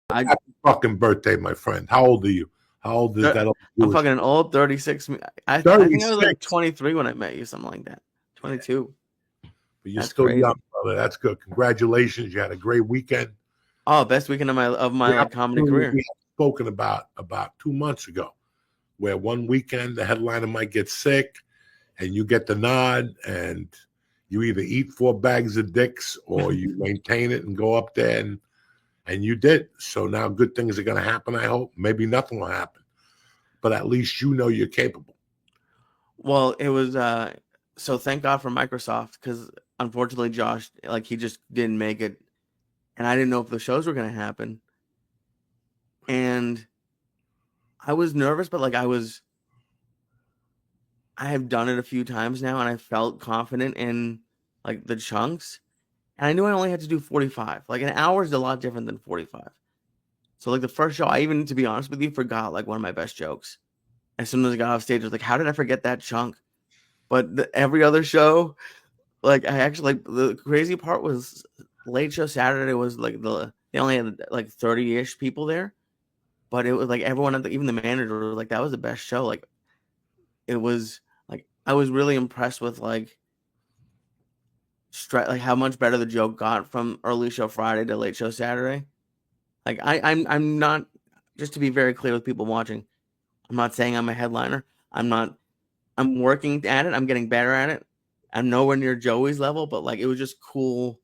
I Happy fucking birthday, my friend. How old are you? How old is that old I'm Jewish? fucking old, 36. I think I was like 36. 23 when I met you, something like that. 22. But you're That's still young, crazy. brother. That's good. Congratulations. You had a great weekend. Oh, best weekend of my The like comedy opportunity we career. had spoken about 2 months ago, where one weekend the headliner might get sick and you get the nod and you either eat 4 bags of dicks or you maintain it and go up there and you did. So now good things are going to happen, I hope. Maybe nothing will happen, but at least you know you're capable. Well, it was so thank God for Microsoft because unfortunately Josh like he just didn't make it, and I didn't know if the shows were gonna happen, and I was nervous, but like I have done it a few times now, and I felt confident in like the chunks, and I knew I only had to do 45. Like an hour is a lot different than 45. So like the first show, I even to be honest with you, forgot like one of my best jokes. As soon as I got off stage, I was like, how did I forget that chunk? But every other show, like I actually like the crazy part was late show Saturday was like they only had like 30-ish people there, but it was like everyone at even the manager was like that was the best show. Like it was like I was really impressed with like like how much better the joke got from early show Friday to late show Saturday. Like I'm not, just to be very clear with people watching, I'm not saying I'm a headliner. I'm not. I'm working at it. I'm getting better at it. I'm nowhere near Joey's level, but like it was just cool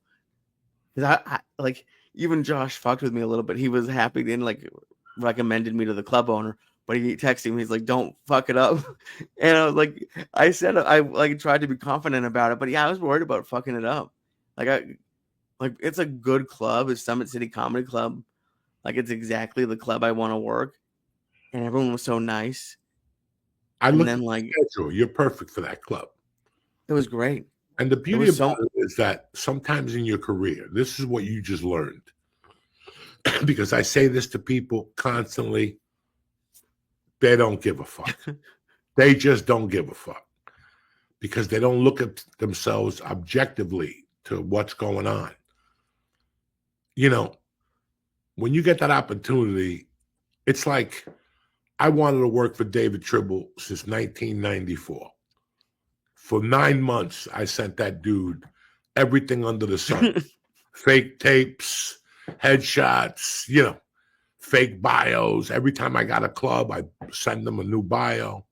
because I like even Josh fucked with me a little bit. He was happy and like recommended me to the club owner, but he texted me. He's like, "Don't fuck it up," and I was like, I said I like tried to be confident about it, but yeah, I was worried about fucking it up. Like it's a good club. It's Summit City Comedy Club. Like it's exactly the club I want to work, and everyone was so nice. I And looked then at the like schedule. You're perfect for that club. it was great. And the It beauty was about so it is that sometimes in your career, this is what you just learned. Because I say this to people constantly, they don't give a fuck. They just don't give a fuck because they don't look at themselves objectively to what's going on. You know, when you get that opportunity, it's like I wanted to work for David Tribble since 1994. For 9 months, I sent that dude everything under the sun, fake tapes, headshots, fake bios. Every time I got a club, I send them a new bio.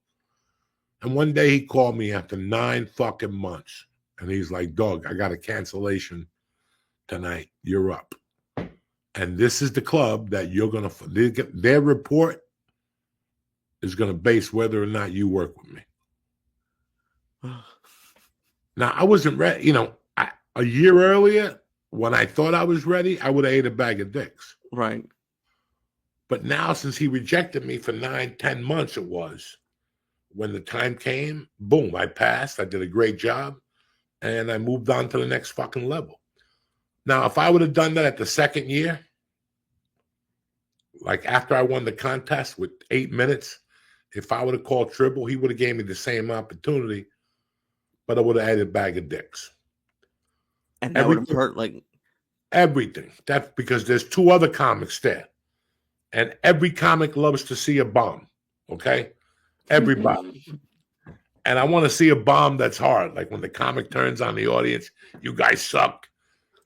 And one day he called me after 9 fucking months. And he's like, "Dog, I got a cancellation tonight. You're up." And this is the club that you're going to, their report is going to base whether or not you work with me. Now, I wasn't ready. A year earlier, when I thought I was ready, I would have ate a bag of dicks. right. But now, since he rejected me for 9, 10 months, it was when the time came, boom, I passed. I did a great job and I moved on to the next fucking level. Now, if I would have done that at the second year, like after I won the contest with 8 minutes, if I would have called Tribble, he would have gave me the same opportunity, but I would have added a bag of dicks. And that would have Everything, hurt like everything. That's because there's 2 other comics there. And every comic loves to see a bomb. Okay? Everybody. And I want to see a bomb that's hard. Like when the comic turns on the audience, you guys suck.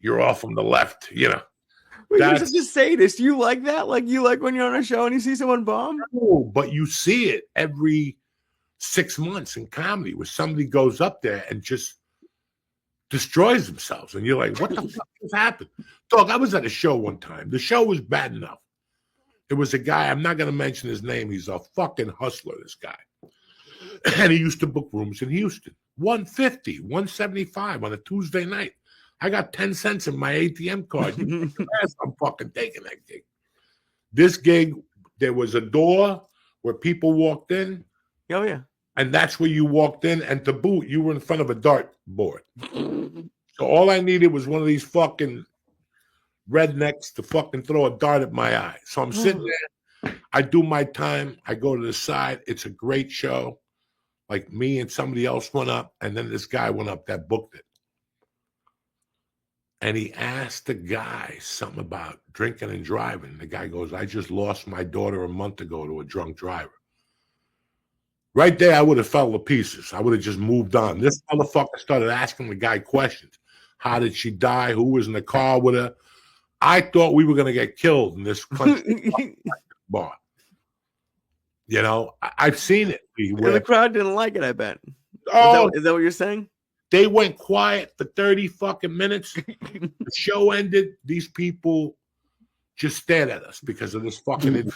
You're all from the left. Wait, you're such a That's sadist. You like that? Like you like when you're on a show and you see someone bomb? cool. But you see it every 6 months in comedy where somebody goes up there and just destroys themselves. And you're like, what the fuck just happened? Dog, I was at a show one time. The show was bad enough. It was a guy, I'm not going to mention his name. He's a fucking hustler, this guy. And he used to book rooms in Houston. 150, 175 on a Tuesday night. I got 10 cents in my ATM card. You ass, I'm fucking taking that gig. This gig, there was a door where people walked in. Oh yeah. And that's where you walked in. And to boot, you were in front of a dart board. So all I needed was one of these fucking rednecks to fucking throw a dart at my eye. So I'm sitting there. I do my time. I go to the side. It's a great show. Like me and somebody else went up. And then this guy went up that booked it. And he asked the guy something about drinking and driving. The guy goes, I just lost my daughter a month ago to a drunk driver. Right there, I would have fell to pieces. I would have just moved on. This motherfucker started asking the guy questions. How did she die? Who was in the car with her? I thought we were going to get killed in this country bar. You know, I've seen it. And the crowd didn't like it, I bet. Oh, is that what you're saying? They went quiet for 30 fucking minutes. The show ended. These people just stared at us because of this fucking.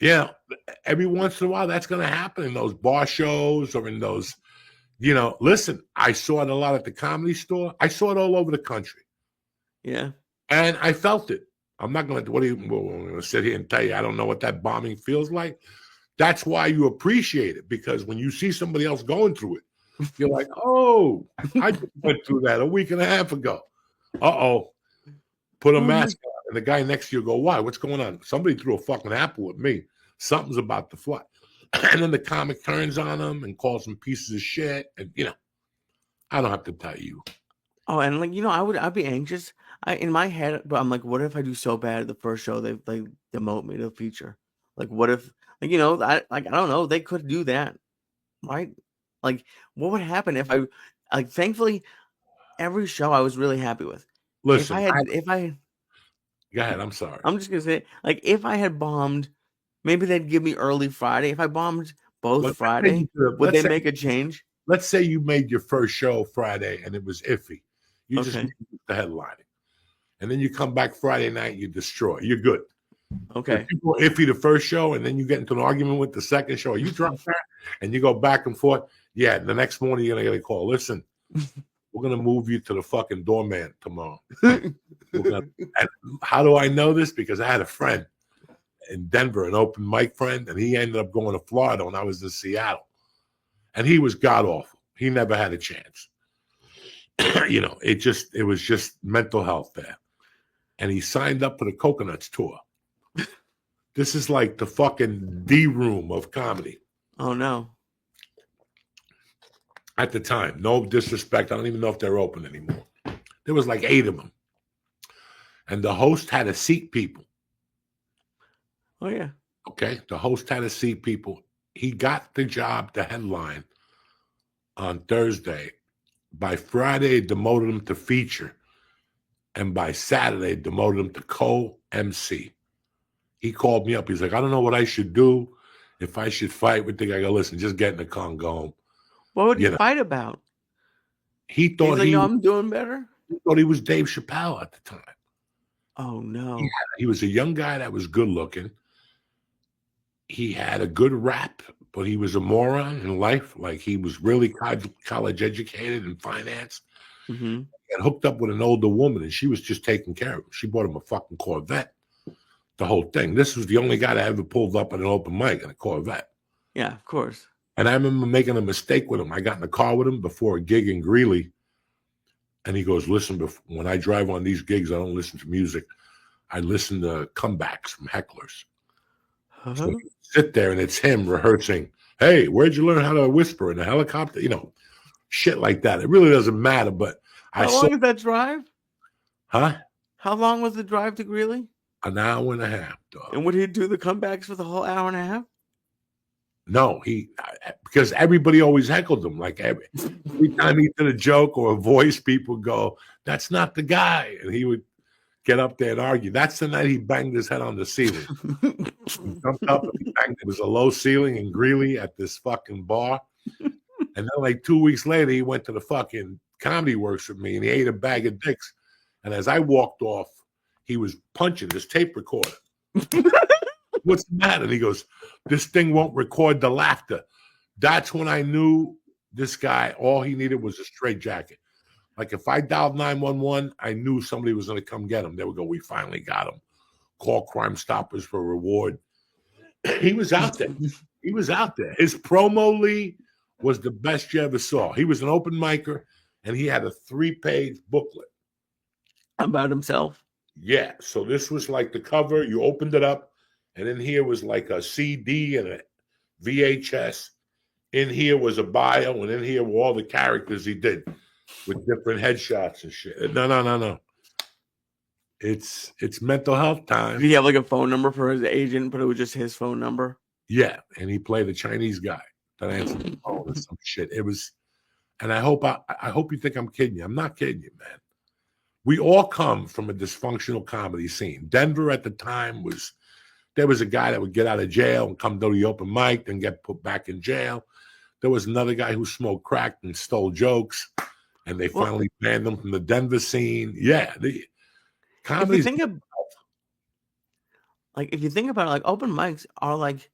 Yeah, every once in a while, that's going to happen in those bar shows or in those, you know. Listen, I saw it a lot at the Comedy Store. I saw it all over the country. Yeah. And I felt it. I'm not going to sit here and tell you I don't know what that bombing feels like. That's why you appreciate it, because when you see somebody else going through it, you're like, oh, I just went through that a week and a half ago. Uh-oh. Put a mask on. And the guy next to you go, why? What's going on? Somebody threw a fucking apple at me. Something's about to fly. And then the comic turns on them and calls them pieces of shit. And, you know, I don't have to tell you. Oh, and like, you know, I'd be anxious. In my head, but I'm like, what if I do so bad at the first show they demote me to a feature? Like, what if, like, you know, I don't know, they could do that, right? Like, what would happen if I, like, thankfully, every show I was really happy with. Listen, if I go ahead, I'm sorry. I'm just gonna say, like, if I had bombed, maybe they'd give me early Friday. If I bombed both Friday, would they make a change? Let's say you made your first show Friday and it was iffy. You just Okay. made the headlining. And then you come back Friday night, you destroy. You're good. Okay. If you go iffy the first show and then you get into an argument with the second show, you drop that and you go back and forth. Yeah, the next morning you're gonna get a call. Listen, we're gonna move you to the fucking doorman tomorrow. And how do I know this? Because I had a friend in Denver, an open mic friend, and he ended up going to Florida when I was in Seattle. And he was god awful. He never had a chance. You know, it was just mental health there. And he signed up for the Coconuts tour. This is like the fucking D room of comedy. Oh no. At the time, no disrespect. I don't even know if they're open anymore. There was like 8 of them. And the host had to seat people. Oh yeah. Okay. The host had to seat people. He got the job to headline on Thursday. By Friday, demoted him to feature. And by Saturday, demoted him to co-MC. He called me up. He's like, I don't know what I should do. If I should fight with the guy, I go, listen, just get in the car and go home. What would he fight about? He thought I'm doing better. He thought he was Dave Chappelle at the time. Oh no. He was a young guy that was good looking. He had a good rap, but he was a moron in life. Like, he was really college educated in finance. Mm-hmm. He got hooked up with an older woman, and she was just taking care of him. She bought him a fucking Corvette. The whole thing. This was the only guy that ever pulled up at an open mic in a Corvette. Yeah, of course. And I remember making a mistake with him. I got in the car with him before a gig in Greeley. And he goes, listen, when I drive on these gigs, I don't listen to music. I listen to comebacks from hecklers. Uh-huh. So you sit there and it's him rehearsing, hey, where'd you learn how to whisper in a helicopter? You know, shit like that. It really doesn't matter, but How long is that drive? Huh? How long was the drive to Greeley? An hour and a half, dog. And would he do the comebacks for the whole hour and a half? No, because everybody always heckled him. Like every time he did a joke or a voice, people go, that's not the guy. And he would get up there and argue. That's the night he banged his head on the ceiling. He jumped up and he banged. It was a low ceiling in Greeley at this fucking bar. And then like 2 weeks later, he went to the fucking Comedy Works with me and he ate a bag of dicks. And as I walked off, he was punching his tape recorder. What's the matter? And he goes, this thing won't record the laughter. That's when I knew this guy, all he needed was a straitjacket. Like if I dialed 911, I knew somebody was going to come get him. They would go, we finally got him. Call Crime Stoppers for reward. He was out there. He was out there. His promo, Lee, was the best you ever saw. He was an open micer, and he had a 3-page booklet. About himself? Yeah. So this was like the cover. You opened it up, and in here was like a CD and a VHS. In here was a bio, and in here were all the characters he did. with different headshots and shit. No. It's mental health time. Did he have like a phone number for his agent, but it was just his phone number? Yeah, and he played a Chinese guy that answered the phone or some shit. It was, and I hope you think I'm kidding you. I'm not kidding you, man. We all come from a dysfunctional comedy scene. Denver at the time there was a guy that would get out of jail and come to the open mic, then get put back in jail. There was another guy who smoked crack and stole jokes, and they finally banned him from the Denver scene. Yeah, the comedy. If you think about it, like open mics are like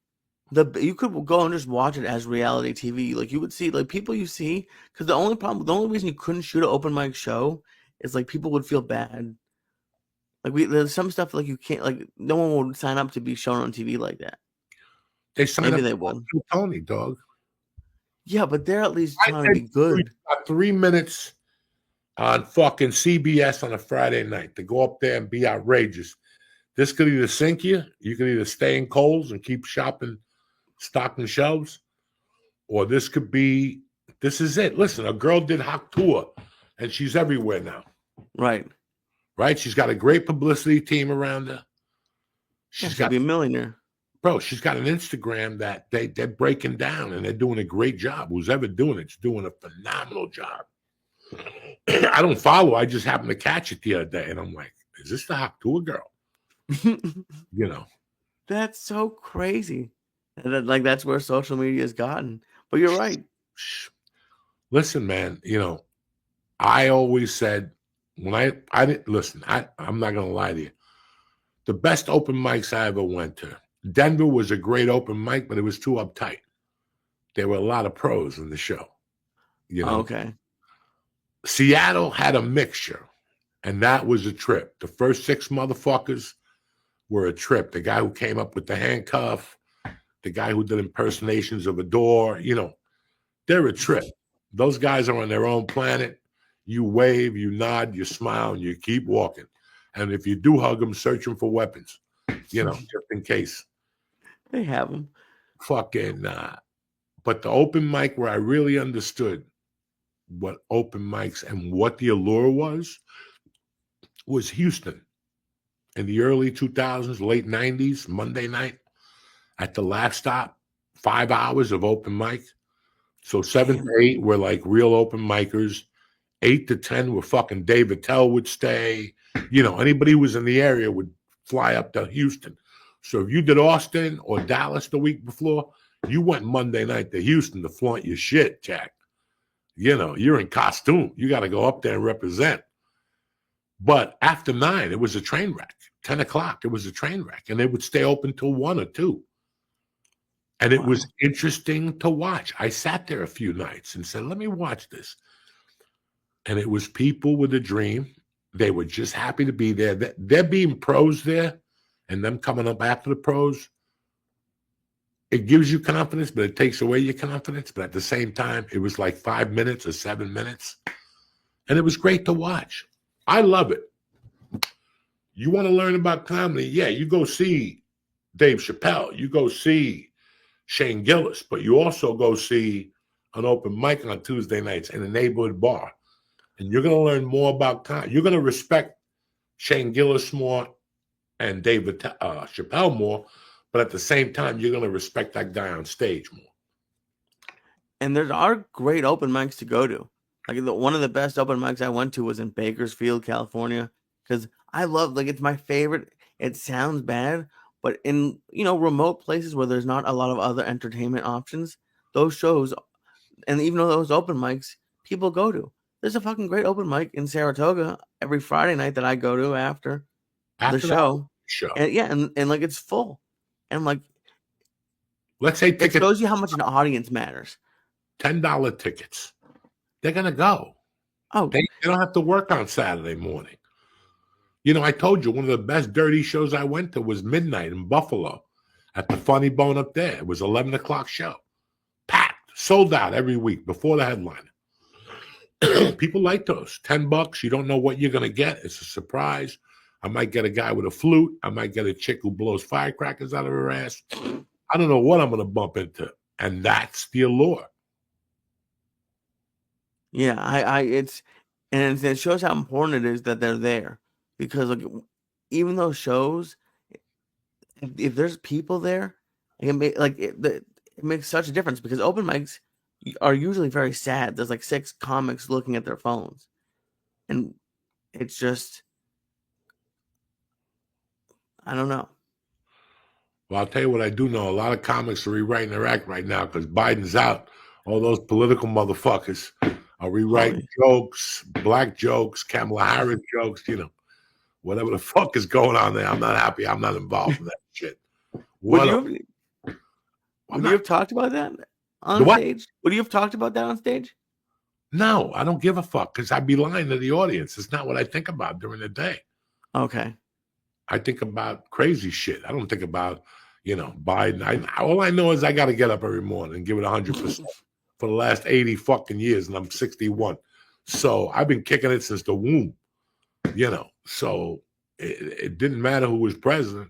you could go and just watch it as reality TV. Like you would see like people you see, because the only reason you couldn't shoot an open mic show is like people would feel bad. Like there's some stuff like you can't, like no one would sign up to be shown on TV like that. They signed Maybe up they for would. Tony, dog. Yeah, but they're at least trying to be good. 3 minutes on fucking CBS on a Friday night to go up there and be outrageous. This could either sink you. You could either stay in Kohl's and keep shopping, stocking shelves, or this is it. Listen, a girl did Hot Tour, and she's everywhere now. Right. She's got a great publicity team around her. She's got to be a millionaire. Bro, she's got an Instagram that they're breaking down, and they're doing a great job. Who's ever doing it's doing a phenomenal job. I don't follow. I just happened to catch it the other day, and I'm like, is this the Hot Tour girl? That's so crazy. Like that's where social media has gotten. But you're right. Listen, man, I always said when I didn't listen, I'm not gonna lie to you. The best open mics I ever went to. Denver was a great open mic, but it was too uptight. There were a lot of pros in the show. Okay. Seattle had a mixture, and that was a trip. The first 6 motherfuckers were a trip. The guy who came up with the handcuff, the guy who did impersonations of a door, they're a trip. Those guys are on their own planet. You wave, you nod, you smile, and you keep walking. And if you do hug them, search them for weapons, just in case. They have them. Fucking, but the open mic where I really understood what open mics and what the allure was Houston. In the early 2000s, late 90s, Monday night at the Laugh Stop, 5 hours of open mic. So 7 to 8 were like real open micers. 8 to 10 were fucking Dave Attell would stay. Anybody who was in the area would fly up to Houston. So if you did Austin or Dallas the week before, you went Monday night to Houston to flaunt your shit, Jack. You're in costume. You got to go up there and represent. But after 9, it was a train wreck. 10 o'clock, it was a train wreck. And they would stay open till 1 or 2. And it was interesting to watch. I sat there a few nights and said, let me watch this. And it was people with a dream. They were just happy to be there. There being pros there and them coming up after the pros, it gives you confidence, but it takes away your confidence. But at the same time, it was like 5 minutes or 7 minutes. And it was great to watch. I love it. You want to learn about comedy? Yeah, you go see Dave Chappelle. You go see Shane Gillis, but you also go see an open mic on Tuesday nights in a neighborhood bar. And you're going to learn more about comedy. You're going to respect Shane Gillis more and Dave Chappelle more, but at the same time, you're going to respect that guy on stage more. And there are great open mics to go to. Like one of the best open mics I went to was in Bakersfield, California, because I love, it's my favorite. It sounds bad, but in remote places where there's not a lot of other entertainment options, those shows, and even though those open mics, people go to. There's a fucking great open mic in Saratoga every Friday night that I go to after the show. And yeah, and it's full, and let's say it shows you how much an audience matters. $10 tickets. They're going to go. Oh, they don't have to work on Saturday morning. I told you one of the best dirty shows I went to was midnight in Buffalo at the Funny Bone up there. It was 11 o'clock show. Packed, sold out every week before the headliner. People like those. $10. You don't know what you're going to get. It's a surprise. I might get a guy with a flute. I might get a chick who blows firecrackers out of her ass. I don't know what I'm going to bump into. And that's the allure. Yeah, it shows how important it is that they're there because like even those shows, if there's people there, it makes such a difference because open mics are usually very sad. There's like six comics looking at their phones, and it's just I don't know. Well, I'll tell you what I do know. A lot of comics are rewriting their act right now because Biden's out. All those political motherfuckers are rewriting Holly. jokes, black jokes, Kamala Harris jokes, whatever the fuck is going on there. I'm not happy. I'm not involved in that shit. Would What? you have, I'm would you not. have talked about that The on what? stage? Would you have talked about that on stage? No, I don't give a fuck because I'd be lying to the audience. It's not what I think about during the day. Okay. I think about crazy shit. I don't think about, Biden. All I know is I got to get up every morning and give it 100% for the last 80 fucking years, and I'm 61. So I've been kicking it since the womb, So it didn't matter who was president.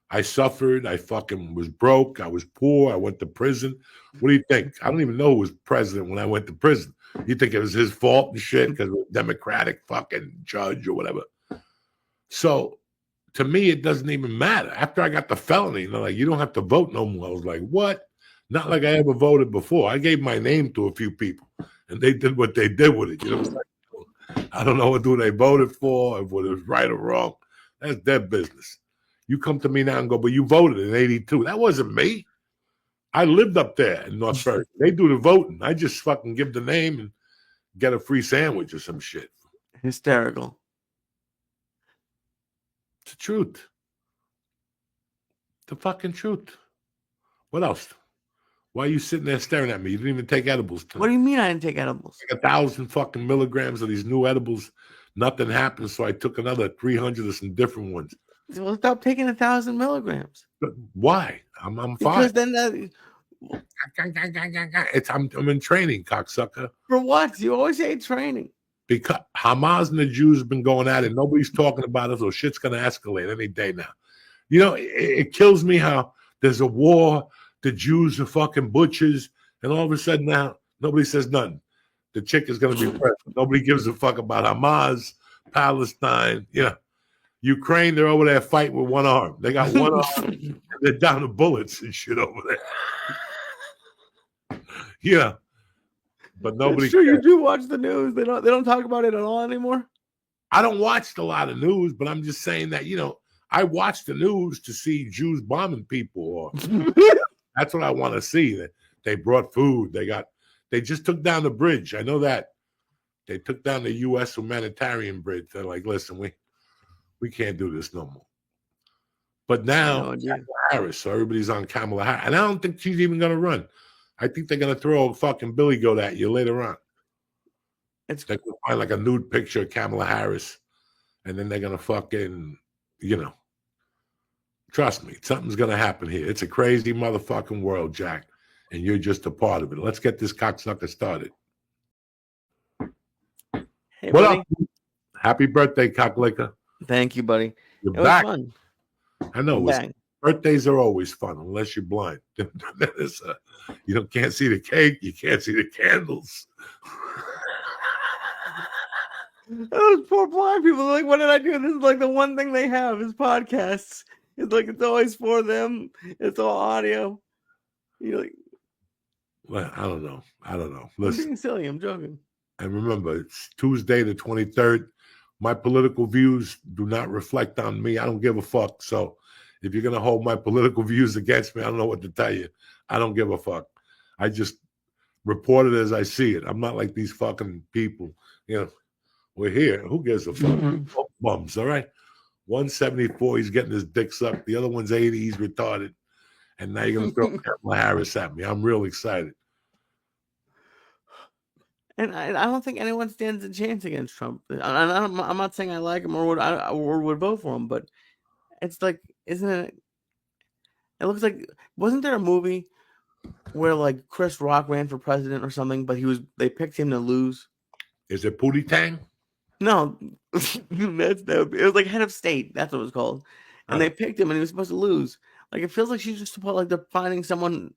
I suffered. I fucking was broke. I was poor. I went to prison. What do you think? I don't even know who was president when I went to prison. You think it was his fault and shit because of a Democratic fucking judge or whatever? So to me, it doesn't even matter. After I got the felony, they're like, you don't have to vote no more. I was like, what? Not like I ever voted before. I gave my name to a few people, and they did what they did with it. I don't know who they voted for, if it was right or wrong. That's their business. You come to me now and go, but you voted in 82. That wasn't me. I lived up there in North Ferry. They do the voting. I just fucking give the name and get a free sandwich or some shit. Hysterical. It's the truth. The fucking truth. What else? Why are you sitting there staring at me? You didn't even take edibles tonight. What do you mean I didn't take edibles? Like 1,000 fucking milligrams of these new edibles. Nothing happened, so I took another 300 of some different ones. Well, stop taking 1,000 milligrams. But why? I'm fine. Because then I'm in training, cocksucker. for what? You always say training. Because Hamas and the Jews have been going at it. Nobody's talking about it, so shit's going to escalate any day now. It kills me how there's a war. The Jews are fucking butchers. And all of a sudden now, nobody says nothing. The chick is going to be president. Nobody gives a fuck about Hamas, Palestine. Ukraine, they're over there fighting with one arm. They got one arm. And they're down to bullets and shit over there. But nobody. It's true, you do watch the news. They don't talk about it at all anymore. I don't watch a lot of news, but I'm just saying that, I watch the news to see Jews bombing people. Or that's what I want to see. That they brought food. They just took down the bridge. I know that. They took down the U.S. humanitarian bridge. They're like, listen, we can't do this no more. But now, Kamala Harris, so everybody's on Kamala Harris. And I don't think she's even going to run. I think they're going to throw a fucking billy goat at you later on. They're going to find like a nude picture of Kamala Harris, and then they're going to fucking, trust me, something's going to happen here. It's a crazy motherfucking world, Jack, and you're just a part of it. Let's get this cocksucker started. Hey, what buddy. up? Happy birthday, cocklicker. Thank you, buddy. You're it back. Was fun. I know. Birthdays are always fun, unless you're blind. You can't see the cake. You can't see the candles. Those poor blind people are like, what did I do? This is like the one thing they have is podcasts. It's like it's always for them. It's all audio. You're like, well, I don't know. I'm Listen, being silly. I'm joking. And remember, it's Tuesday the 23rd. My political views do not reflect on me. I don't give a fuck. So if you're going to hold my political views against me, I don't know what to tell you. I don't give a fuck. I just report it as I see it. I'm not like these fucking people. We're here. Who gives a fuck? Bums, all right? 174, he's getting his dick sucked. The other one's 80, he's retarded. And now you're going to throw Kamala Harris at me. I'm real excited. And I don't think anyone stands a chance against Trump. I'm not saying I like him or would vote for him, but it's like, isn't it? It looks like, wasn't there a movie where like Chris Rock ran for president or something, but they picked him to lose? Is it Pootie Tang? No, it was like head of state. That's what it was called. And they picked him, and he was supposed to lose. Like it feels like she's just supposed like they're finding someone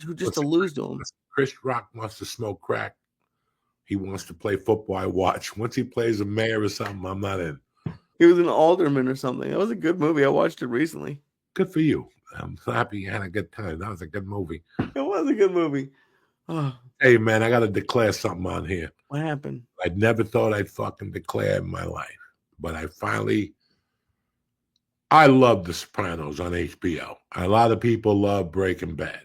who just to lose to him. Chris Rock wants to smoke crack. He wants to play football. I watch. Once he plays a mayor or something, I'm not in. He was an alderman or something. That was a good movie. I watched it recently. Good for you. I'm so happy you had a good time. That was a good movie. It was a good movie. Oh, Hey, man, I got to declare something on here. what happened? I never thought I'd fucking declare in my life, but I love The Sopranos on HBO. A lot of people love Breaking Bad.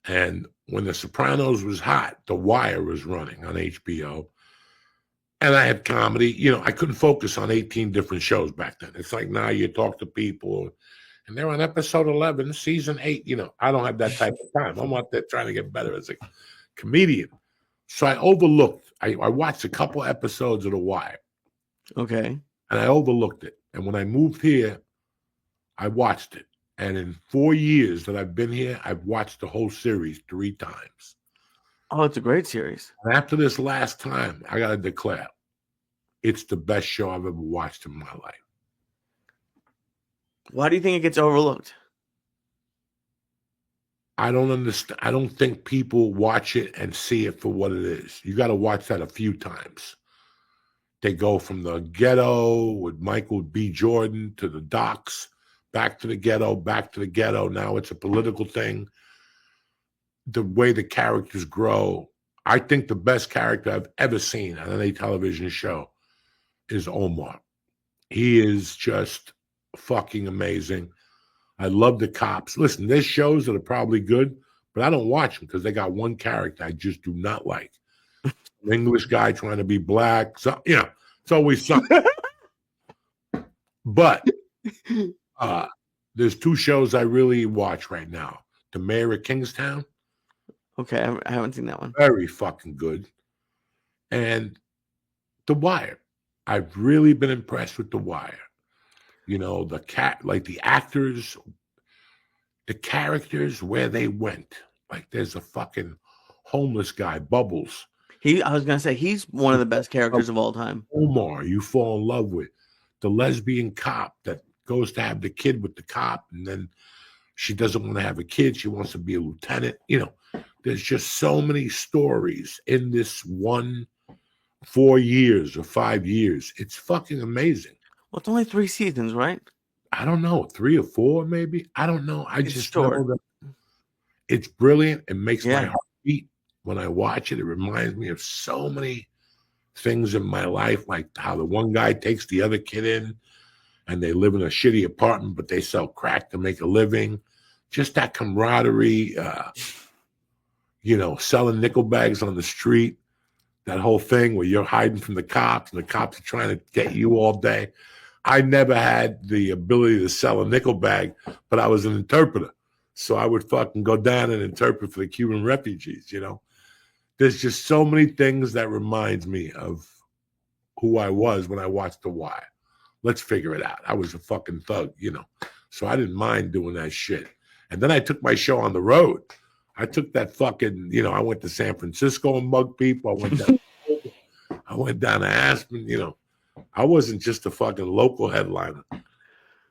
And when The Sopranos was hot, The Wire was running on HBO. And I had comedy. You know, I couldn't focus on 18 different shows back then. It's like now you talk to people and they're on episode 11, season 8. You know, I don't have that type of time. I'm out there trying to get better as a comedian. So I overlooked. I watched a couple episodes of The Wire. Okay. And I overlooked it. And when I moved here, I watched it. And in 4 years that I've been here, I've watched the whole series 3 times. Oh, it's a great series. And after this last time, I got to declare, it's the best show I've ever watched in my life. Why do you think it gets overlooked? I don't understand. I don't think people watch it and see it for what it is. You got to watch that a few times. They go from the ghetto with Michael B. Jordan to the docks, back to the ghetto, back to the ghetto. Now it's a political thing. The way the characters grow. I think the best character I've ever seen on any television show is Omar. He is just fucking amazing. I love the cops. Listen, there's shows that are probably good, but I don't watch them because they got one character I just do not like. An English guy trying to be black. So, you know, it's always something. But there's 2 shows I really watch right now. The Mayor of Kingstown. Okay, I haven't seen that one. Very fucking good. And The Wire. I've really been impressed with The Wire. You know, the actors, the characters, where they went. Like there's a fucking homeless guy, Bubbles. I was gonna say he's one of the best characters of all time. Omar, you fall in love with. The lesbian cop that goes to have the kid with the cop, and then she doesn't want to have a kid. She wants to be a lieutenant. You know, there's just so many stories in this 4 years or 5 years. It's fucking amazing. Well, it's only 3 seasons, right? I don't know, 3 or 4 maybe. I don't know. I It's just short. know that it's brilliant. It makes Yeah. my heart beat when I watch it. It reminds me of so many things in my life, like how the one guy takes the other kid in and they live in a shitty apartment, but they sell crack to make a living. Just that camaraderie, you know, selling nickel bags on the street, that whole thing where you're hiding from the cops and the cops are trying to get you all day. I never had the ability to sell a nickel bag, but I was an interpreter. So I would fucking go down and interpret for the Cuban refugees, you know. There's just so many things that reminds me of who I was when I watched The Wire. Let's figure it out. I was a fucking thug, you know. So I didn't mind doing that shit. And then I took my show on the road. I took that fucking, you know, I went to San Francisco and mugged people. I went down to Aspen, you know. I wasn't just a fucking local headliner.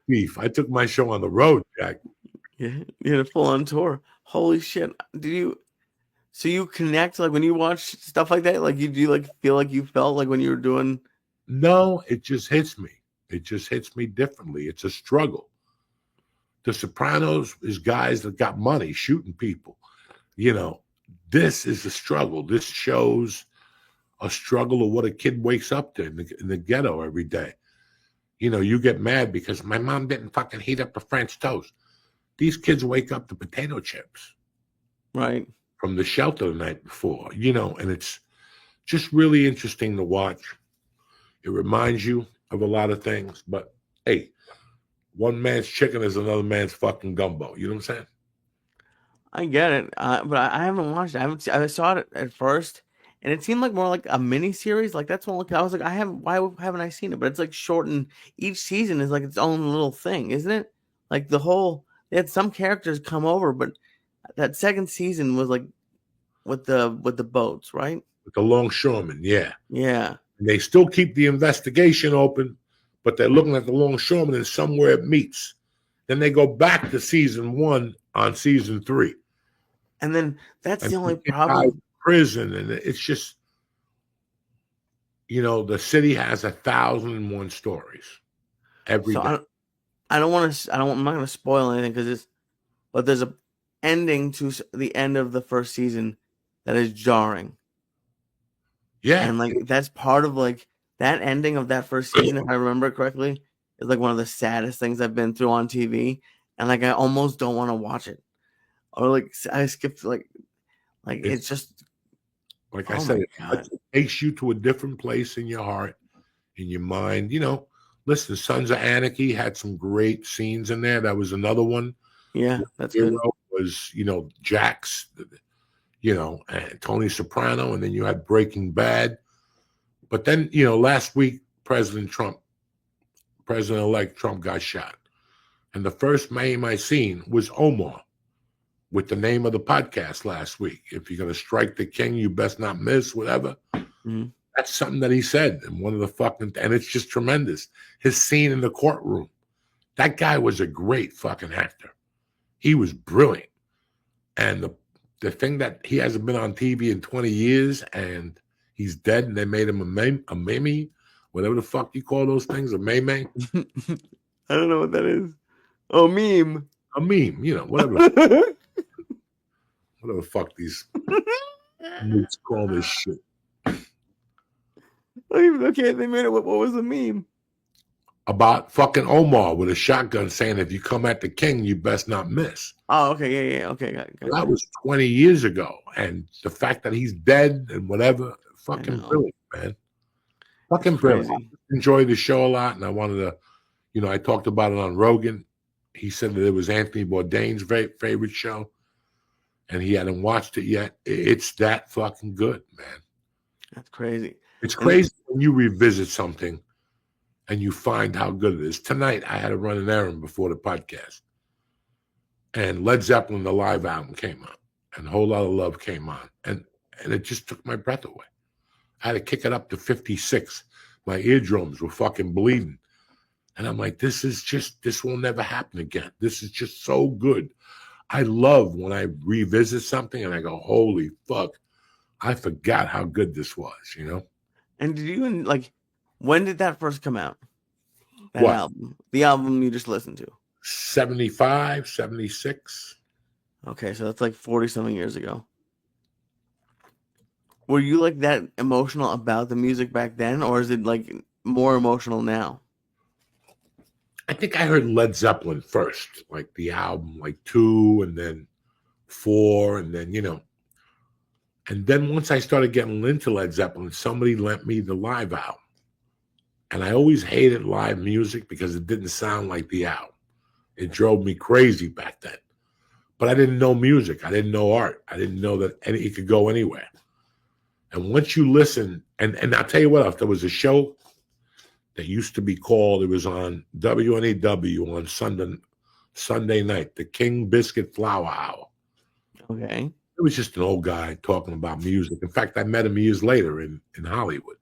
Beef. I took my show on the road, Jack. Yeah, you had a full-on tour. Holy shit! So you connect like when you watch stuff like that? Like do you like feel like you felt like when you were doing? No, it just hits me. It just hits me differently. It's a struggle. The Sopranos is guys that got money shooting people. You know, this is a struggle. This shows a struggle of what a kid wakes up to in the ghetto every day. You know, you get mad because my mom didn't fucking heat up the French toast. These kids wake up to potato chips. Right. From the shelter the night before, you know, and it's just really interesting to watch. It reminds you of a lot of things, but hey, one man's chicken is another man's fucking gumbo. You know what I'm saying? I get it, but I haven't watched it. I saw it at first, and it seemed like more like a mini series. Like that's one. I was like, why haven't I seen it? But it's like shortened. Each season is like its own little thing, isn't it? Like they had some characters come over, but that second season was like with the boats, right? With the longshoremen, yeah. Yeah. And they still keep the investigation open, but they're looking at the longshoremen and somewhere it meets. Then they go back to season 1 on season 3. And then that's And the only they get out problem. of prison, and it's just the city has 1,001 stories every So day. I don't want to. I'm not going to spoil anything but there's a ending to the end of the first season that is jarring. Yeah. And like that's part of like that ending of that first season, if I remember correctly, is like one of the saddest things I've been through on TV. And like I almost don't want to watch it. Or like I skipped like it's It's just like I oh said, my it god. takes you to a different place in your heart, in your mind. Listen, Sons of Anarchy had some great scenes in there. That was another one. Yeah, that's good. Hero was, Jax, and Tony Soprano, and then you had Breaking Bad. But then, last week, President-elect Trump got shot. And the first meme I seen was Omar with the name of the podcast last week. If you're going to strike the king, you best not miss, whatever. Mm-hmm. That's something that he said in one of the and it's just tremendous. His scene in the courtroom. That guy was a great fucking actor. He was brilliant. And the thing that he hasn't been on TV in 20 years and he's dead and they made him a meme, whatever the fuck you call those things, a meme. I don't know what that is. Oh, meme. A meme, whatever the fuck these mooks call this shit. Okay, they made it. What was the meme? About fucking Omar with a shotgun saying, if you come at the king, you best not miss. Oh, okay, yeah. Okay, got That was 20 years ago. And the fact that he's dead and whatever, I fucking know. brilliant, man. Fucking It's brilliant. crazy. I enjoyed the show a lot. And I wanted to, I talked about it on Rogan. He said that it was Anthony Bourdain's favorite show. And he hadn't watched it yet. It's that fucking good, man. That's crazy. It's crazy when you revisit something and you find how good it is. Tonight, I had to run an errand before the podcast. And Led Zeppelin, the live album, came out. And A Whole Lot of Love came on. And it just took my breath away. I had to kick it up to 56. My eardrums were fucking bleeding. And I'm like, this will never happen again. This is just so good. I love when I revisit something and I go, holy fuck, I forgot how good this was, And did you like, when did that first come out? That What? album? The album you just listened to? 75, 76. Okay, so that's like 40-something years ago. Were you like that emotional about the music back then, or is it like more emotional now? I think I heard Led Zeppelin first, like the album, like 2 and then 4, and then, And then once I started getting into Led Zeppelin, somebody lent me the live album. And I always hated live music because it didn't sound like the album. It drove me crazy back then. But I didn't know music. I didn't know art. I didn't know that it could go anywhere. And once you listen, and I'll tell you what else, there was a show that used to be called, it was on WNEW on Sunday night, the King Biscuit Flour Hour. Okay. It was just an old guy talking about music. In fact, I met him years later in Hollywood.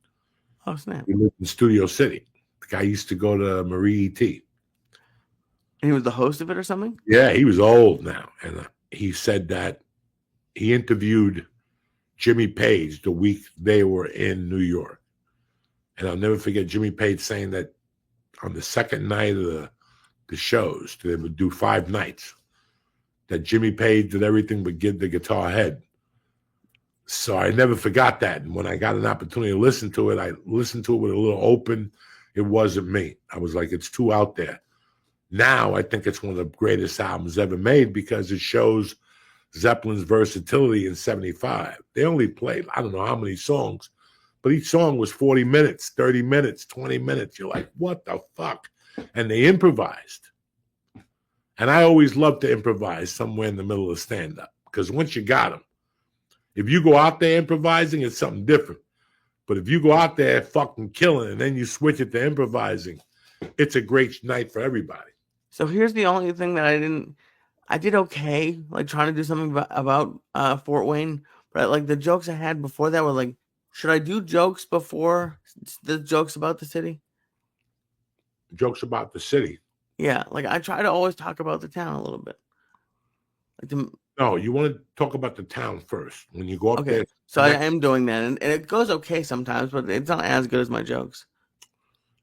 Oh, snap. He lived in Studio City. The guy used to go to Marie E.T. And he was the host of it or something? Yeah, he was old now. And he said that he interviewed Jimmy Page the week they were in New York. And I'll never forget Jimmy Page saying that on the second night of the shows, they would do 5 nights, that Jimmy Page did everything but give the guitar head. So I never forgot that. And when I got an opportunity to listen to it, I listened to it with a little open. It wasn't me. I was like, it's too out there. Now I think it's one of the greatest albums ever made because it shows Zeppelin's versatility in 75. They only played, I don't know how many songs, but each song was 40 minutes, 30 minutes, 20 minutes. You're like, what the fuck? And they improvised. And I always love to improvise somewhere in the middle of stand-up because once you got them, if you go out there improvising, it's something different. But if you go out there fucking killing and then you switch it to improvising, it's a great night for everybody. So here's the only thing that I did okay, like trying to do something about Fort Wayne, but like the jokes I had before that were like, should I do jokes before the jokes about the city? Jokes about the city. Yeah, like I try to always talk about the town a little bit. Like No, you want to talk about the town first. When you go up Okay, there, so I am doing that, and it goes okay sometimes, but it's not as good as my jokes.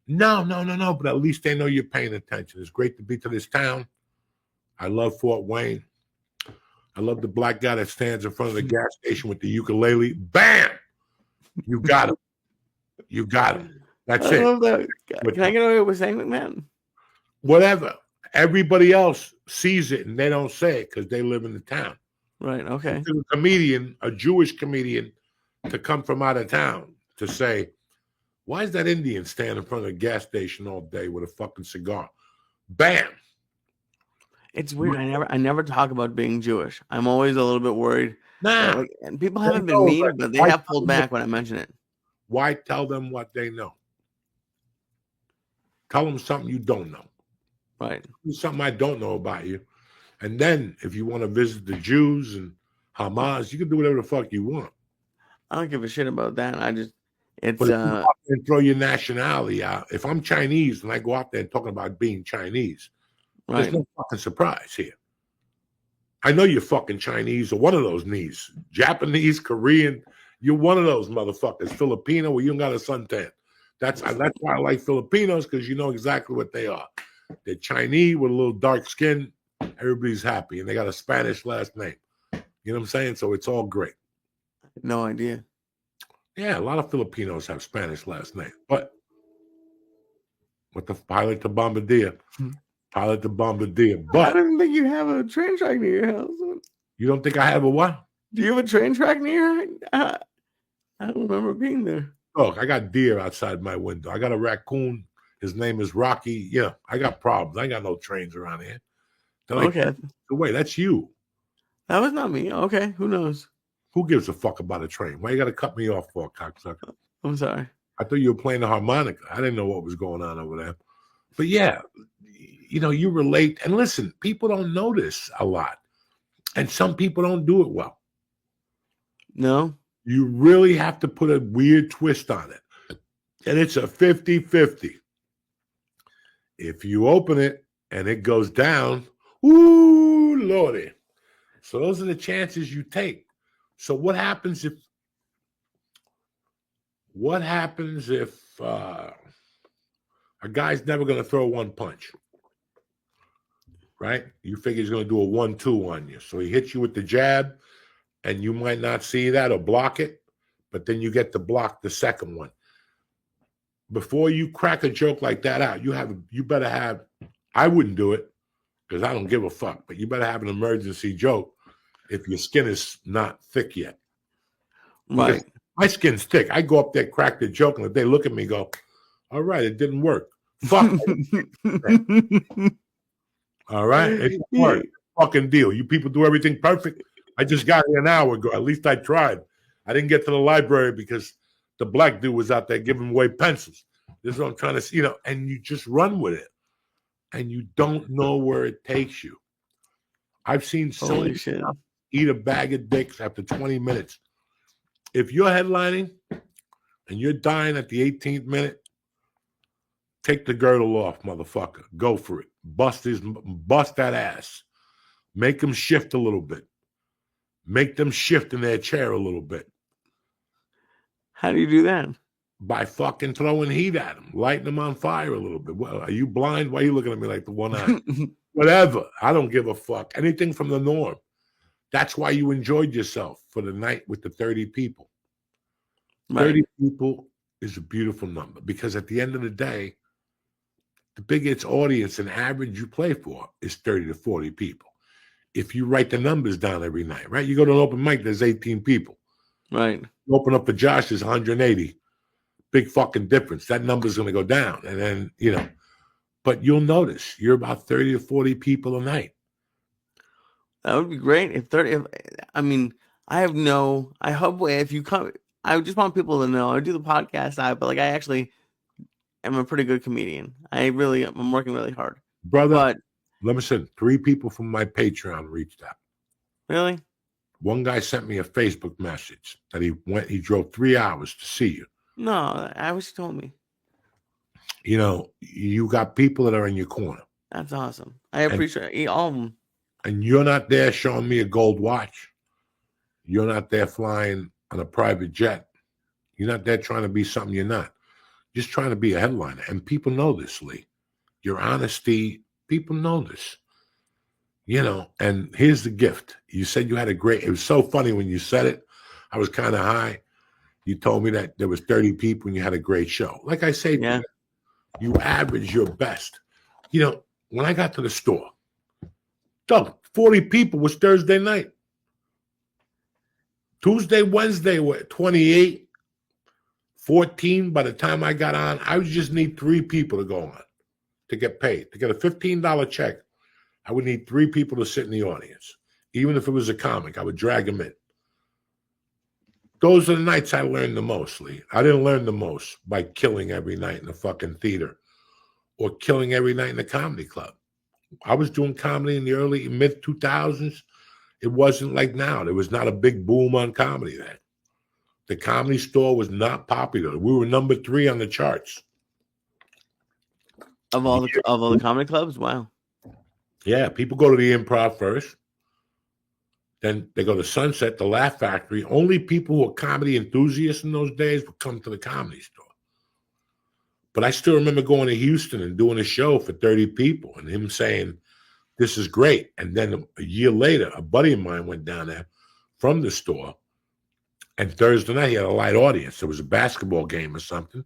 no. But at least they know you're paying attention. It's great to be to this town. I love Fort Wayne. I love the black guy that stands in front of the gas station with the ukulele. Bam! You got him. You got him. That's I it. love that. With Can I get away with saying it, man? whatever. Everybody else sees it and they don't say it because they live in the town. Right. Okay. To a comedian, a Jewish comedian, to come from out of town to say, why is that Indian standing in front of a gas station all day with a fucking cigar? Bam. It's weird. I never talk about being Jewish. I'm always a little bit worried. Nah. And people They haven't been know, mean, but they why have pulled back when I mention it. Why tell them what they know? Tell them something you don't know. Right. Something I don't know about you. And then if you want to visit the Jews and Hamas, you can do whatever the fuck you want. I don't give a shit about that. It's but if you go out there and throw your nationality out. If I'm Chinese and I go out there and talking about being Chinese, right. There's no fucking surprise here. I know you're fucking Chinese or one of those knees, Japanese, Korean. You're one of those motherfuckers. Filipino, where you don't got a suntan. That's why I like Filipinos, because you know exactly what they are. They're Chinese with a little dark skin. Everybody's happy, and they got a Spanish last name. You know what I'm saying? So it's all great. No idea. Yeah, a lot of Filipinos have Spanish last name, but with the pilot to Bombardier. Pilot the Bombardier. But I didn't think you have a train track near your house. You don't think I have a what? Do you have a train track near? I don't remember being there. Look, I got deer outside my window. I got a raccoon. His name is Rocky. Yeah, I got problems. I ain't got no trains around here. They're like, okay. Wait, that's you. That was not me. Okay, who knows? Who gives a fuck about a train? Why you got to cut me off for, cocksucker? I'm sorry. I thought you were playing the harmonica. I didn't know what was going on over there. But yeah, you know, you relate. And listen, people don't notice a lot. And some people don't do it well. No. You really have to put a weird twist on it. And it's a 50-50. If you open it and it goes down, ooh, Lordy. So those are the chances you take. So what happens if a guy's never going to throw one punch? Right? You figure he's going to do a 1-2 on you. So he hits you with the jab, and you might not see that or block it, but then you get to block the second one. Before you crack a joke like that out, you better have, I wouldn't do it because I don't give a fuck, but you better have an emergency joke if your skin is not thick yet. Right. Because my skin's thick. I go up there, crack the joke, and if they look at me, go, all right, it didn't work. Fuck. All right? It didn't work. Fucking deal. You people do everything perfect. I just got here an hour ago. At least I tried. I didn't get to the library because the black dude was out there giving away pencils. This is what I'm trying to see, you know, and you just run with it. And you don't know where it takes you. I've seen someone eat a bag of dicks after 20 minutes. If you're headlining and you're dying at the 18th minute, take the girdle off, motherfucker. Go for it. Bust that ass. Make them shift a little bit. Make them shift in their chair a little bit. How do you do that? By fucking throwing heat at them, lighting them on fire a little bit. Well, are you blind? Why are you looking at me like the one eye? Whatever. I don't give a fuck. Anything from the norm. That's why you enjoyed yourself for the night with the 30 people. Right. 30 people is a beautiful number because at the end of the day, the biggest audience and average you play for is 30 to 40 people. If you write the numbers down every night, right? You go to an open mic, there's 18 people. Right. You open up for Josh, there's 180. Big fucking difference. That number's going to go down. And then, you know, but you'll notice you're about 30 to 40 people a night. That would be great. I hope if you come, I just want people to know I do the podcast side, but like I actually am a pretty good comedian. I'm working really hard. Brother, but let me say, 3 people from my Patreon reached out. Really? One guy sent me a Facebook message that he drove 3 hours to see you. No, I wish you told me. You know, you got people that are in your corner. That's awesome. I appreciate all of them. and you're not there showing me a gold watch. You're not there flying on a private jet. You're not there trying to be something you're not. Just trying to be a headliner. And people know this, Lee. Your honesty, people know this. You know, and here's the gift. You said you had a great, it was so funny when you said it. I was kind of high. You told me that there was 30 people and you had a great show. Like I say, Yeah. you average your best. You know, when I got to the store, Doug, 40 people was Thursday night. Tuesday, Wednesday were 28, 14. By the time I got on, I would just need 3 people to go on to get paid. To get a $15 check, I would need 3 people to sit in the audience. Even if it was a comic, I would drag them in. Those are the nights I learned the most, Lee. I didn't learn the most by killing every night in the fucking theater or killing every night in the comedy club. I was doing comedy in the early, mid-2000s. It wasn't like now. There was not a big boom on comedy then. The Comedy Store was not popular. We were number 3 on the charts. Of all the comedy clubs? Wow. Yeah, people go to the Improv first. Then they go to Sunset, the Laugh Factory. Only people who were comedy enthusiasts in those days would come to the Comedy Store. But I still remember going to Houston and doing a show for 30 people and him saying, this is great. And then a year later, a buddy of mine went down there from the store. And Thursday night, he had a light audience. There was a basketball game or something.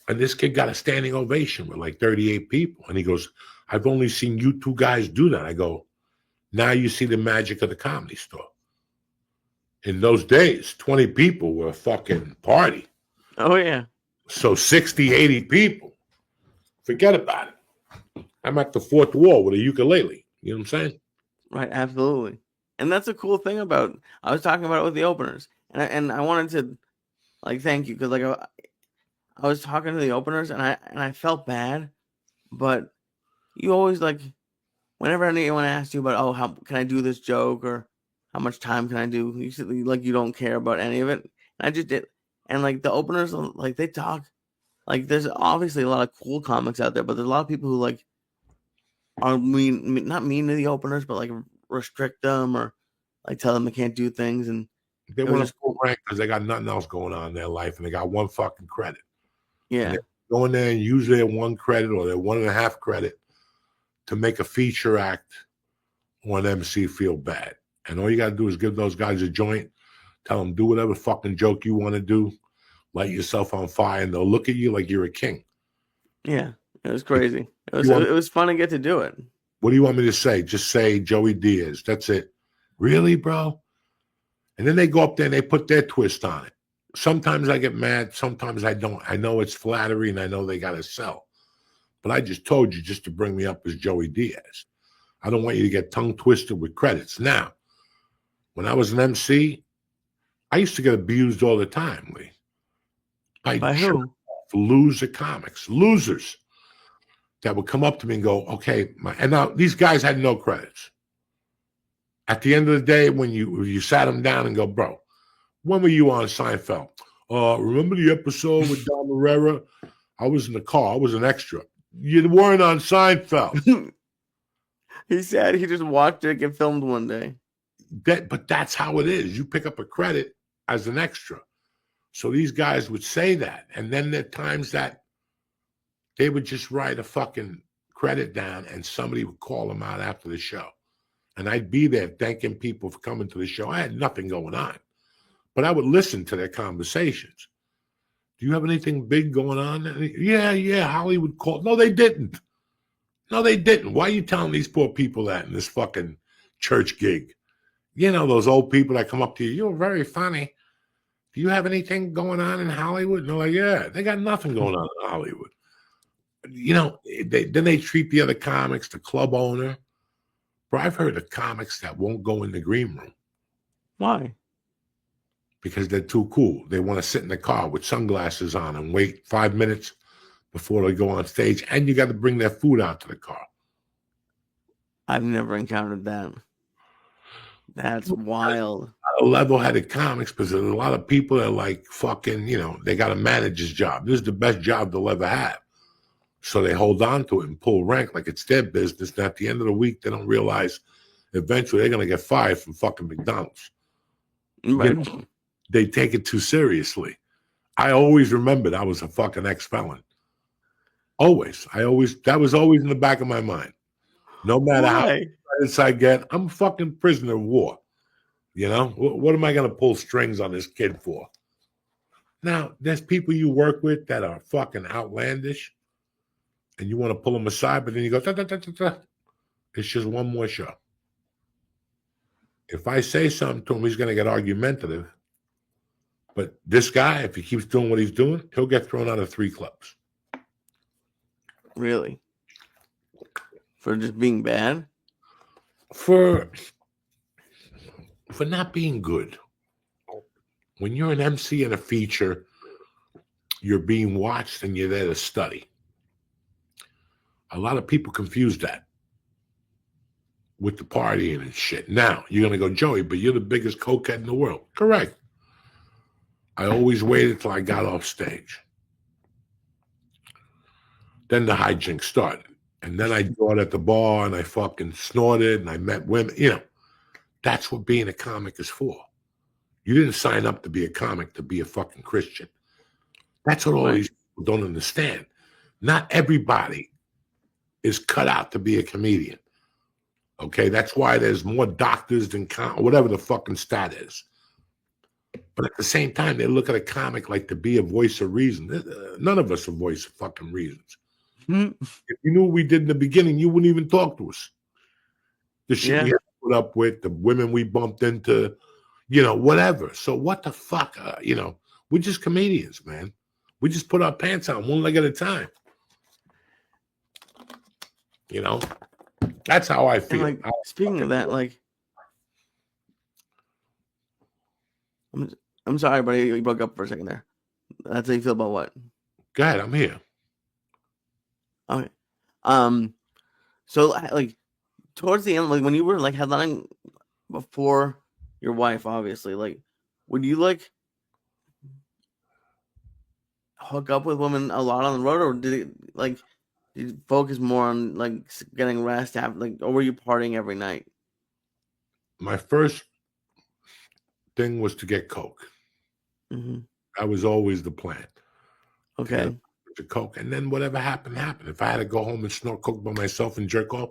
And this kid got a standing ovation with like 38 people. And he goes, I've only seen you 2 guys do that. I go, now you see the magic of the Comedy Store. In those days, 20 people were a fucking party. Oh, yeah. So 60, 80 people, forget about it. I'm at the 4th wall with a ukulele. You know what I'm saying? Right, absolutely. And that's a cool thing about, I was talking about it with the openers. And I wanted to, like, thank you. Because, like, I was talking to the openers, and I felt bad. But you always, like, whenever anyone asks you about, oh, how can I do this joke, or how much time can I do, you said, like, you don't care about any of it. And I just did. And, like, the openers, like, they talk. Like, there's obviously a lot of cool comics out there, but there's a lot of people who, like, are not mean to the openers, but, like, restrict them or, like, tell them they can't do things. And they want to go rank because they got nothing else going on in their life and they got 1 fucking credit. Yeah. And go in there and use their 1 credit or their 1.5 credit to make a feature act or an MC feel bad. And all you got to do is give those guys a joint, tell them do whatever fucking joke you want to do, light yourself on fire, and they'll look at you like you're a king. Yeah, it was crazy. It was fun to get to do it. What do you want me to say? Just say Joey Diaz. That's it. Really, bro? And then they go up there and they put their twist on it. Sometimes I get mad. Sometimes I don't. I know it's flattery and I know they got to sell. But I just told you just to bring me up as Joey Diaz. I don't want you to get tongue twisted with credits. Now, when I was an MC, I used to get abused all the time, Lee. By who? Loser comics, losers that would come up to me and go, okay, and now these guys had no credits. At the end of the day, when you sat them down and go, bro, when were you on Seinfeld? Remember the episode with Don Herrera? I was in the car. I was an extra. You weren't on Seinfeld. He said he just watched it get filmed one day. But that's how it is. You pick up a credit as an extra. So these guys would say that. And then there are times that they would just write a fucking credit down and somebody would call them out after the show. And I'd be there thanking people for coming to the show. I had nothing going on. But I would listen to their conversations. Do you have anything big going on? Yeah, Hollywood called. No, they didn't. Why are you telling these poor people that in this fucking church gig? You know, those old people that come up to you, you're very funny. Do you have anything going on in Hollywood? And they're like, yeah, they got nothing going on in Hollywood. You know, then they treat the other comics, the club owner. Bro, I've heard of comics that won't go in the green room. Why? Because they're too cool. They want to sit in the car with sunglasses on and wait 5 minutes before they go on stage. And you got to bring their food out to the car. I've never encountered that. That's wild. Level-headed comics, because there's a lot of people that are like fucking, you know, they got a manager's job. This is the best job they'll ever have. So they hold on to it and pull rank like it's their business. And at the end of the week, they don't realize eventually they're going to get fired from fucking McDonald's. Right. You know, they take it too seriously. I always remembered I was a fucking ex-felon. Always. That was always in the back of my mind. No matter how excited I get, I'm a fucking prisoner of war. You know, what am I going to pull strings on this kid for? Now, there's people you work with that are fucking outlandish, and you want to pull them aside, but then you go, da, da, da, da, da. It's just one more show. If I say something to him, he's going to get argumentative. But this guy, if he keeps doing what he's doing, he'll get thrown out of 3 clubs. Really? For just being bad? For not being good. When you're an MC in a feature, you're being watched and you're there to study. A lot of people confuse that with the partying and shit. Now, you're going to go, Joey, but you're the biggest cokehead in the world. Correct. I always waited till I got off stage. Then the hijinks started. And then I got at the bar and I fucking snorted and I met women. You know, that's what being a comic is for. You didn't sign up to be a comic to be a fucking Christian. That's what all these people don't understand. Not everybody is cut out to be a comedian. Okay, that's why there's more doctors than whatever the fucking stat is. But at the same time, they look at a comic like to be a voice of reason. None of us are voice of fucking reasons. If you knew what we did in the beginning, you wouldn't even talk to us. The shit we had to put up with, the women we bumped into, you know, whatever. So what the fuck? You know, we're just comedians, man. We just put our pants on one leg at a time. You know, that's how I feel. And like, speaking of that, like, I'm sorry, buddy, you broke up for a second there. That's how you feel about what? Go ahead, I'm here. Okay. So like towards the end, like when you were like headlining before your wife, obviously, like would you like hook up with women a lot on the road, or did you focus more on like getting rest after, like, or were you partying every night? My first thing was to get coke. Mm-hmm. That was always the plan. Okay. To coke, and then whatever happened, happened. If I had to go home and snort coke by myself and jerk off,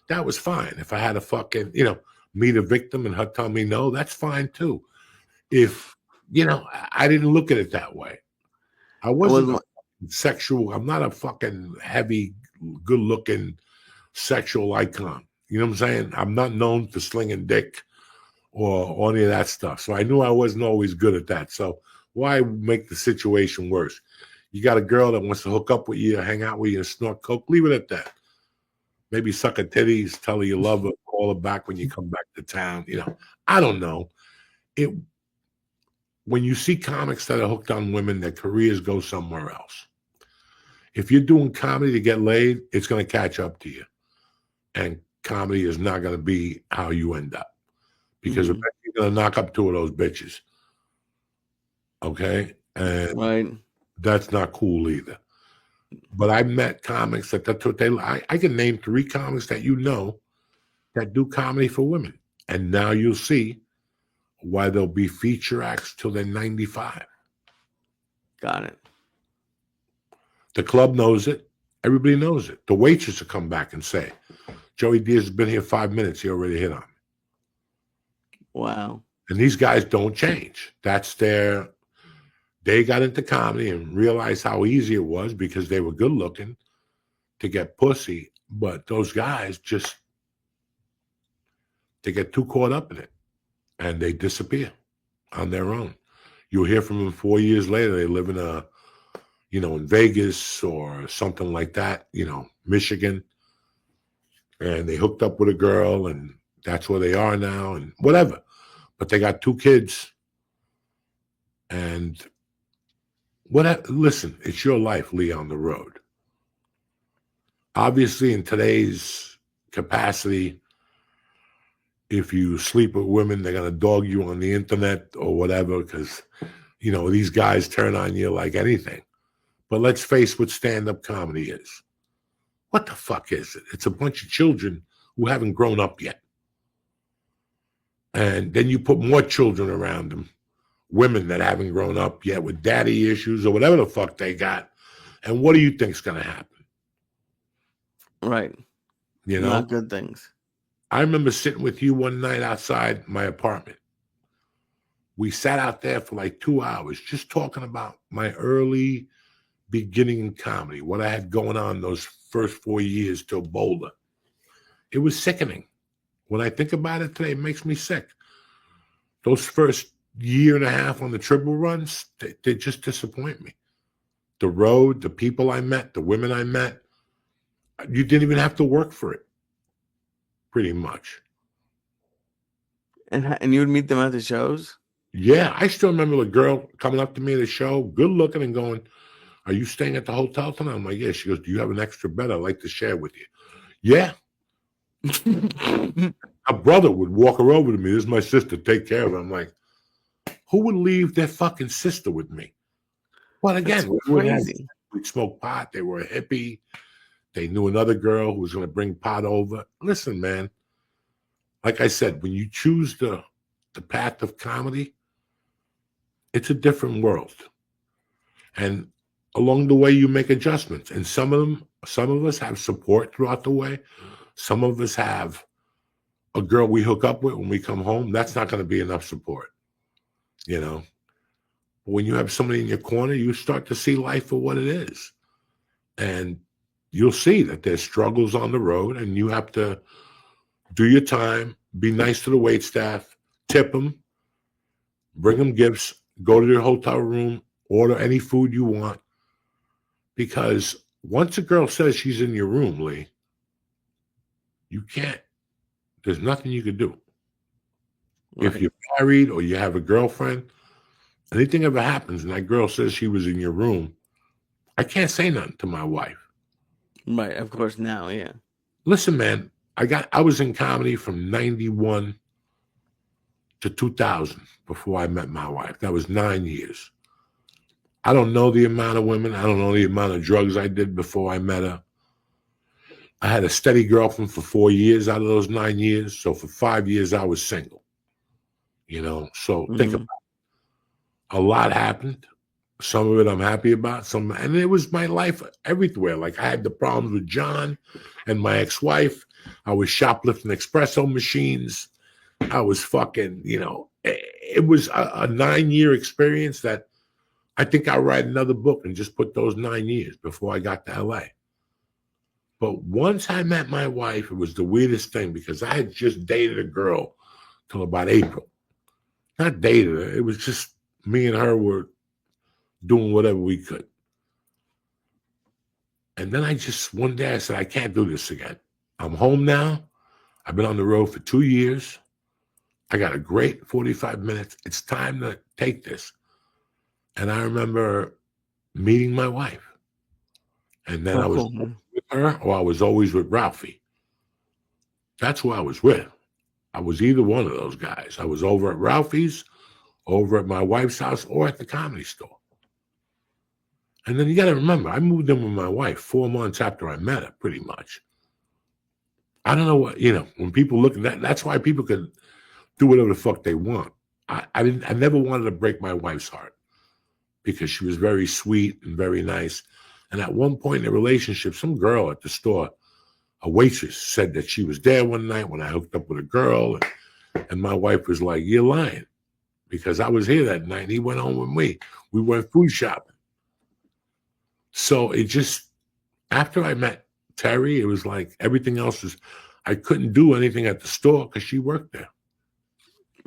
that was fine. If I had to fucking, you know, meet a victim and her tell me no, that's fine too. If, you know, I didn't look at it that way. I wasn't sexual. I'm not a fucking heavy, good-looking sexual icon. You know what I'm saying? I'm not known for slinging dick or any of that stuff. So I knew I wasn't always good at that. So why make the situation worse? You got a girl that wants to hook up with you, hang out with you, and snort coke, leave it at that. Maybe suck her titties, tell her you love her, call her back when you come back to town. You know, I don't know. When you see comics that are hooked on women, their careers go somewhere else. If you're doing comedy to get laid, it's going to catch up to you. And comedy is not going to be how you end up. Because eventually you're going to knock up 2 of those bitches. Okay? And that's not cool either. But I met comics that's what they like. I can name 3 comics that you know that do comedy for women. And now you'll see why there'll be feature acts till they're 95. Got it. The club knows it. Everybody knows it. The waitress will come back and say, Joey Diaz has been here 5 minutes. He already hit on me. Wow. And these guys don't change. They got into comedy and realized how easy it was because they were good looking to get pussy. But those guys they get too caught up in it and they disappear on their own. You'll hear from them 4 years later. They live in Vegas or something like that, Michigan. And they hooked up with a girl and that's where they are now and whatever. But they got 2 kids and listen, it's your life, Lee, on the road. Obviously, in today's capacity, if you sleep with women, they're going to dog you on the internet or whatever because, these guys turn on you like anything. But let's face what stand-up comedy is. What the fuck is it? It's a bunch of children who haven't grown up yet. And then you put more children around them, women that haven't grown up yet with daddy issues or whatever the fuck they got. And what do you think's going to happen? Right. You know? Not good things. I remember sitting with you one night outside my apartment. We sat out there for like 2 hours just talking about my early beginning in comedy, what I had going on those first 4 years till Boulder. It was sickening. When I think about it today, it makes me sick. Those first year and a half on the triple runs, they just disappoint me. The road, the people I met, the women I met, you didn't even have to work for it, pretty much. And you would meet them at the shows? Yeah, I still remember the girl coming up to me at the show, good looking, and going, "Are you staying at the hotel tonight?" I'm like, "Yeah." She goes, "Do you have an extra bed I'd like to share with you?" Yeah. A brother would walk her over to me. "This is my sister. Take care of her." I'm like, who would leave their fucking sister with me? Well, again, crazy. we'd smoke pot. They were a hippie. They knew another girl who was going to bring pot over. Listen, man, like I said, when you choose the path of comedy, it's a different world. And along the way, you make adjustments. And some of us have support throughout the way. Some of us have a girl we hook up with when we come home. That's not going to be enough support, you know. When you have somebody in your corner, you start to see life for what it is. And you'll see that there's struggles on the road, and you have to do your time, be nice to the wait staff, tip them, bring them gifts, go to their hotel room, order any food you want. Because once a girl says she's in your room, Lee, you can't. There's nothing you can do. Right. If you're married or you have a girlfriend, anything ever happens and that girl says she was in your room, I can't say nothing to my wife. Right, of course now, yeah. Listen, man, I was in comedy from 91 to 2000 before I met my wife. That was 9 years. I don't know the amount of women. I don't know the amount of drugs I did before I met her. I had a steady girlfriend for 4 years out of those 9 years. So for 5 years, I was single. You know, so think about it. A lot happened. Some of it I'm happy about. And it was my life everywhere. Like I had the problems with John and my ex-wife. I was shoplifting espresso machines. I was fucking, you know, it was a 9-year experience that I think I'll write another book and just put those 9 years before I got to LA. But once I met my wife, it was the weirdest thing because I had just dated a girl till about April. Not dated her. It was just me and her were doing whatever we could. And then one day I said, I can't do this again. I'm home now. I've been on the road for 2 years. I got a great 45 minutes. It's time to take this. And I remember meeting my wife. And then I was with her or I was always with Ralphie. That's who I was with. I was either one of those guys. I was over at Ralphie's, over at my wife's house, or at the Comedy Store. And then you got to remember, I moved in with my wife 4 months after I met her, pretty much. I don't know what, you know, when people look at that, that's why people could do whatever the fuck they want. I never wanted to break my wife's heart because she was very sweet and very nice. And at one point in the relationship, some girl at the store, a waitress, said that she was there one night when I hooked up with a girl. And my wife was like, "You're lying," because I was here that night and he went home with me. We went food shopping. So it just, after I met Terry, it was like everything else was, I couldn't do anything at the store because she worked there.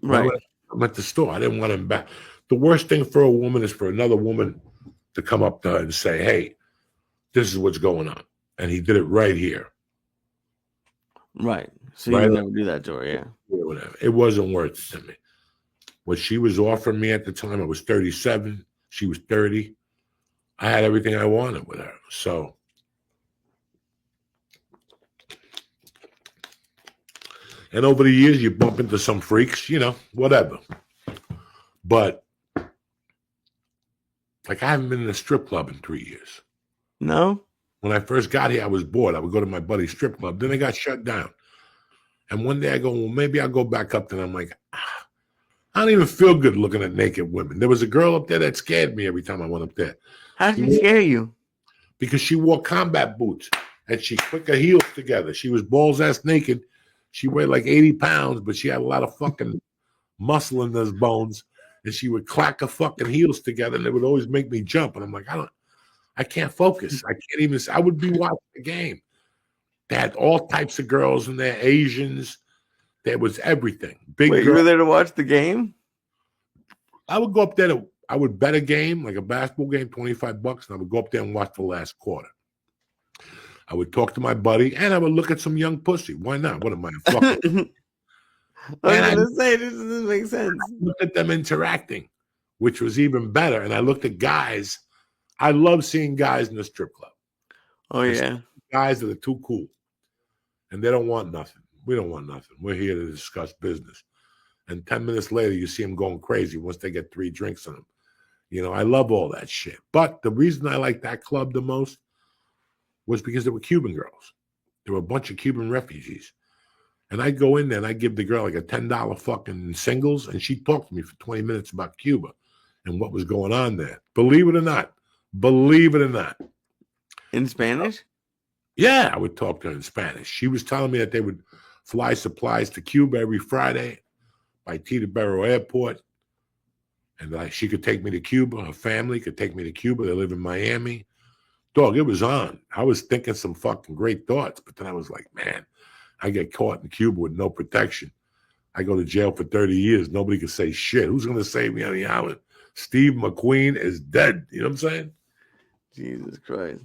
Right. I'm at the store. I didn't want him back. The worst thing for a woman is for another woman to come up to her and say, "Hey, this is what's going on." And he did it right here. Right. So you never do that to her, yeah. Whatever. It wasn't worth it to me. What she was offering me at the time, I was 37. She was 30. I had everything I wanted with her. So and over the years, you bump into some freaks, you know, whatever. But like I haven't been in a strip club in 3 years. No? When I first got here, I was bored. I would go to my buddy's strip club. Then it got shut down. And one day I go, well, maybe I'll go back up there. And I'm like, I don't even feel good looking at naked women. There was a girl up there that scared me every time I went up there. How did she scare you? Because she wore combat boots and she put her heels together. She was balls ass naked. She weighed like 80 pounds, but she had a lot of fucking muscle in those bones. And she would clack her fucking heels together, and it would always make me jump. And I'm like, I can't focus. I can't even. I would be watching the game. They had all types of girls in there, Asians. There was everything. Big Wait, you were there to watch the game? I would go up there I would bet a game, like a basketball game, $25, and I would go up there and watch the last quarter. I would talk to my buddy, and I would look at some young pussy. Why not? What am I, a fucking? I was going to say, this doesn't make sense. I looked at them interacting, which was even better. And I looked at guys. I love seeing guys in the strip club. Oh, yeah. Guys that are too cool. And they don't want nothing. We don't want nothing. We're here to discuss business. And 10 minutes later, you see them going crazy once they get 3 drinks in them. You know, I love all that shit. But the reason I like that club the most was because there were Cuban girls. There were a bunch of Cuban refugees. And I'd go in there and I'd give the girl like a $10 fucking singles, and she'd talk to me for 20 minutes about Cuba and what was going on there. Believe it or not. Believe it or not. In Spanish? Yeah, I would talk to her in Spanish. She was telling me that they would fly supplies to Cuba every Friday by Teterboro Airport, and that she could take me to Cuba. Her family could take me to Cuba. They live in Miami. Dog, it was on. I was thinking some fucking great thoughts, but then I was like, man, I get caught in Cuba with no protection. I go to jail for 30 years. Nobody can say shit. Who's going to save me on the island? Steve McQueen is dead. You know what I'm saying? Jesus Christ.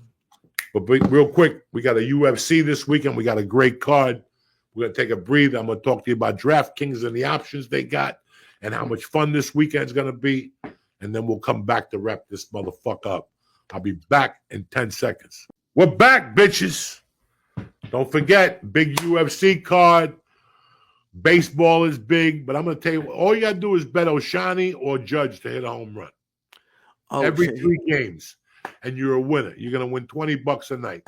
But real quick, we got a UFC this weekend. We got a great card. We're going to take a breather. I'm going to talk to you about DraftKings and the options they got and how much fun this weekend's going to be. And then we'll come back to wrap this motherfucker up. I'll be back in 10 seconds. We're back, bitches. Don't forget, big UFC card. Baseball is big, but I'm going to tell you, all you got to do is bet Oshani or Judge to hit a home run. Okay. Every 3 games, and you're a winner. You're going to win $20 a night.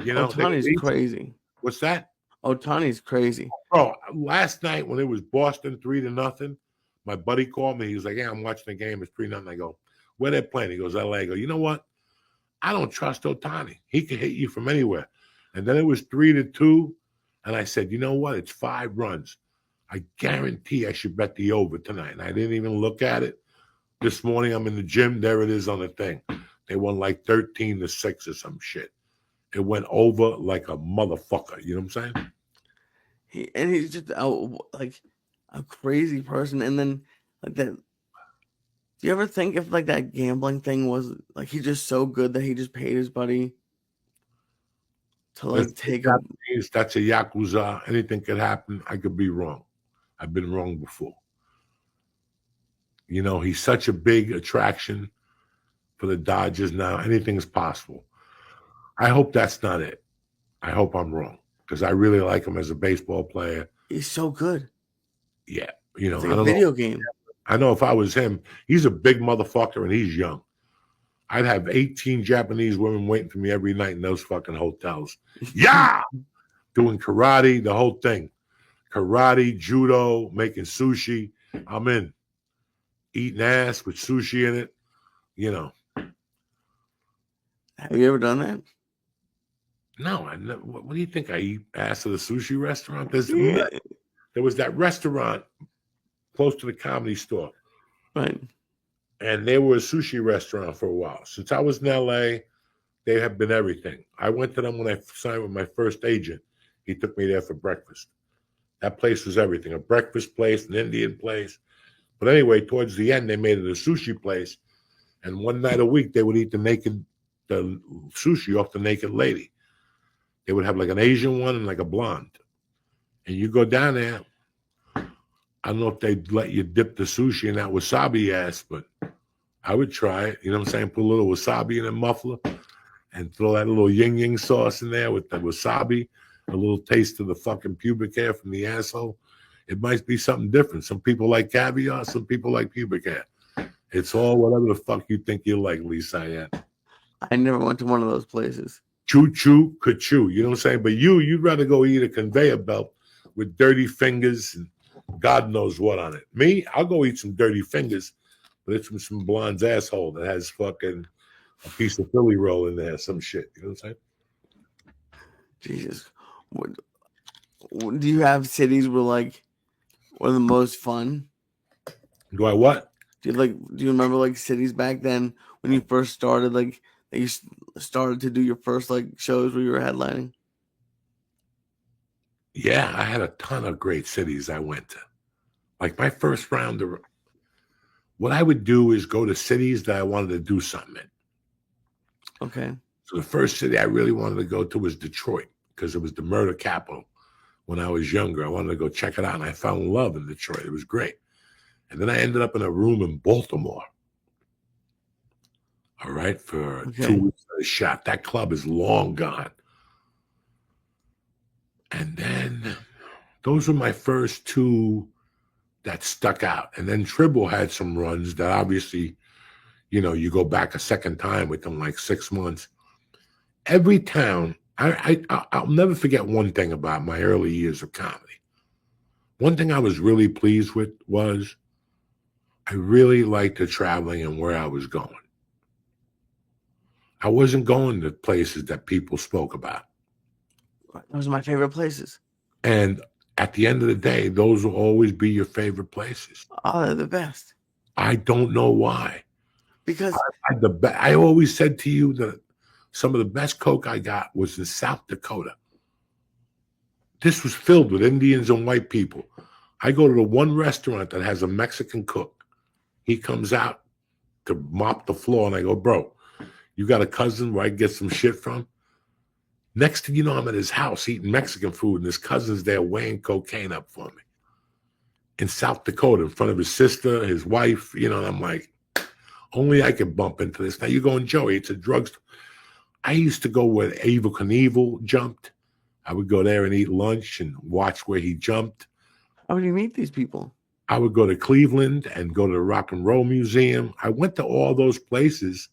You know, Ohtani's crazy. What's that? Ohtani's crazy. Bro, last night when it was Boston 3-0, my buddy called me. He was like, yeah, I'm watching the game. It's 3-0. I go, where they playing? He goes, LA. I go, you know what? I don't trust Ohtani. He can hit you from anywhere. And then it was 3-2. And I said, you know what? It's 5 runs. I guarantee I should bet the over tonight. And I didn't even look at it. This morning I'm in the gym. There it is on the thing. They won like 13-6 or some shit. It went over like a motherfucker. You know what I'm saying? He's just like a crazy person. And then like that. Do you ever think if like that gambling thing was like he's just so good that he just paid his buddy to like take him? That's a Yakuza. Anything could happen. I could be wrong. I've been wrong before. You know, he's such a big attraction for the Dodgers now. Anything's possible. I hope that's not it. I hope I'm wrong because I really like him as a baseball player. He's so good. Yeah. You know, it's like a video game. I know if I was him, he's a big motherfucker and he's young. I'd have 18 Japanese women waiting for me every night in those fucking hotels. Yeah! Doing karate, the whole thing. Karate, judo, making sushi. I'm in. Eating ass with sushi in it. You know. Have you ever done that? No, I never. What do you think? I eat ass at a sushi restaurant? There was that restaurant close to the Comedy Store. Right. And they were a sushi restaurant for a while. Since I was in LA, they have been everything. I went to them when I signed with my first agent. He took me there for breakfast. That place was everything. A breakfast place, an Indian place. But anyway, towards the end, they made it a sushi place. And one night a week, they would eat the sushi off the naked lady. They would have like an Asian one and like a blonde. And you go down there. I don't know if they'd let you dip the sushi in that wasabi ass, but I would try it. You know what I'm saying? Put a little wasabi in a muffler and throw that little yin-yang sauce in there with the wasabi, a little taste of the fucking pubic hair from the asshole. It might be something different. Some people like caviar, some people like pubic hair. It's all whatever the fuck you think you like, Syatt. I never went to one of those places. Choo choo, ka-choo. You know what I'm saying? But you'd rather go eat a conveyor belt with dirty fingers and God knows what on it. Me, I'll go eat some dirty fingers, but it's from some blonde's asshole that has fucking a piece of Philly roll in there, some shit. You know what I'm saying? Jesus. What, do you have cities where like were the most fun? Do I what? Do you remember like cities back then when you first started, like that you started to do your first like shows where you were headlining? Yeah, I had a ton of great cities I went to. Like my first round of what I would do is go to cities that I wanted to do something in. Okay. So the first city I really wanted to go to was Detroit because it was the murder capital. When I was younger, I wanted to go check it out, and I fell in love in Detroit. It was great. And then I ended up in a room in Baltimore. All right, for Okay. 2 weeks at a shot. That club is long gone. And then those were my first two that stuck out. And then Tribble had some runs that obviously, you go back a second time within like 6 months. Every town, I'll never forget one thing about my early years of comedy. One thing I was really pleased with was I really liked the traveling and where I was going. I wasn't going to places that people spoke about. Those are my favorite places. And at the end of the day, those will always be your favorite places. Oh, they're the best. I don't know why. Because I always said to you that some of the best coke I got was in South Dakota. This was filled with Indians and white people. I go to the one restaurant that has a Mexican cook. He comes out to mop the floor, and I go, bro, you got a cousin where I get some shit from? Next thing you know, I'm at his house eating Mexican food, and his cousin's there weighing cocaine up for me in South Dakota in front of his sister, his wife, and I'm like, only I could bump into this. Now you're going, Joey, it's a drugstore. I used to go where Evel Knievel jumped. I would go there and eat lunch and watch where he jumped. how do you meet these people? I would go to Cleveland and go to the Rock and Roll Museum. I went to all those places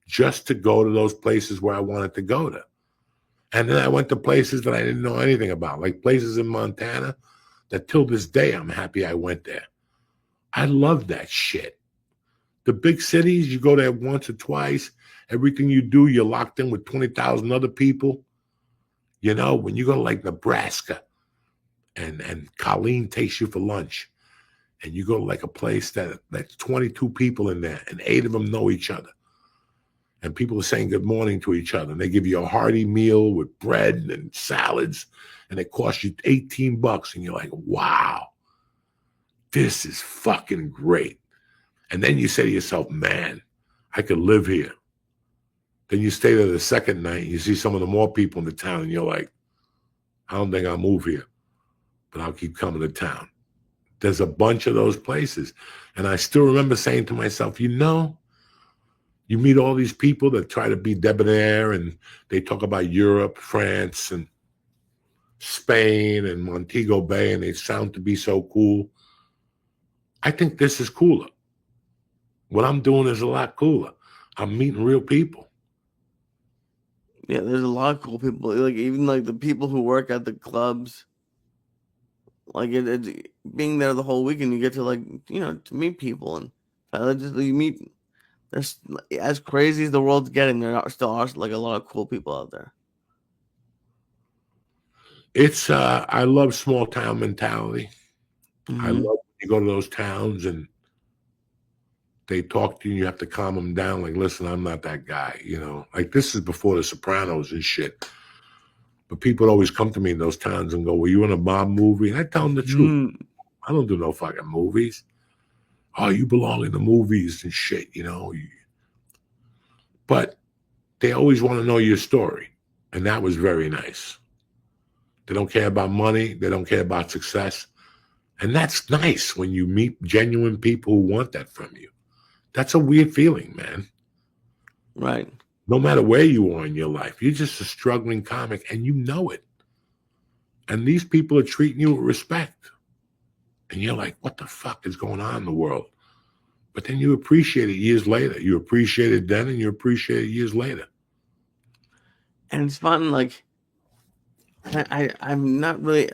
just to go to those places where I wanted to go to. And then I went to places that I didn't know anything about, like places in Montana that till this day I'm happy I went there. I love that shit. The big cities, you go there once or twice. Everything you do, you're locked in with 20,000 other people. When you go to like Nebraska and Colleen takes you for lunch and you go to like a place that's 22 people in there and 8 of them know each other. And people are saying good morning to each other. And they give you a hearty meal with bread and salads. And it costs you $18. And you're like, wow, this is fucking great. And then you say to yourself, man, I could live here. Then you stay there the second night and you see some of the more people in the town. And you're like, I don't think I'll move here, but I'll keep coming to town. There's a bunch of those places. And I still remember saying to myself, you meet all these people that try to be debonair and they talk about Europe, France, and Spain and Montego Bay, and they sound to be so cool. I think this is cooler. What I'm doing is a lot cooler. I'm meeting real people. Yeah, there's a lot of cool people. Like even like the people who work at the clubs. Like being there the whole weekend, you get to to meet people and you meet. There's as crazy as the world's getting. There still are like a lot of cool people out there. It's I love small town mentality. Mm-hmm. I love when you go to those towns and they talk to you, you have to calm them down. Like, listen, I'm not that guy, Like this is before the Sopranos and shit. But people always come to me in those towns and go, were you in a mob movie? And I tell them the truth. I don't do no fucking movies. Oh, you belong in the movies and shit, But they always want to know your story. And that was very nice. They don't care about money. They don't care about success. And that's nice when you meet genuine people who want that from you. That's a weird feeling, man. Right. No matter where you are in your life, you're just a struggling comic and you know it. And these people are treating you with respect. And you're like, what the fuck is going on in the world? But then you appreciate it years later. You appreciate it then and you appreciate it years later. and it's fun. Like I'm not really.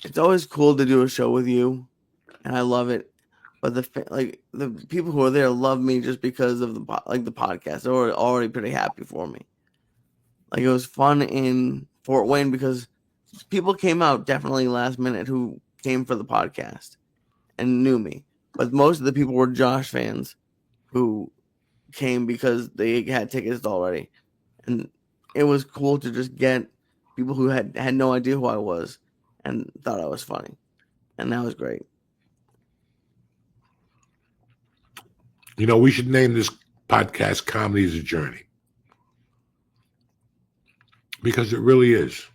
It's always cool to do a show with you, and I love it. But the people who are there love me just because of the podcast. They were already pretty happy for me. Like it was fun in Fort Wayne because people came out definitely last minute who came for the podcast and knew me. But most of the people were Josh fans who came because they had tickets already. And it was cool to just get people who had no idea who I was and thought I was funny. And that was great. You know, we should name this podcast Comedy is a Journey. Because it really is.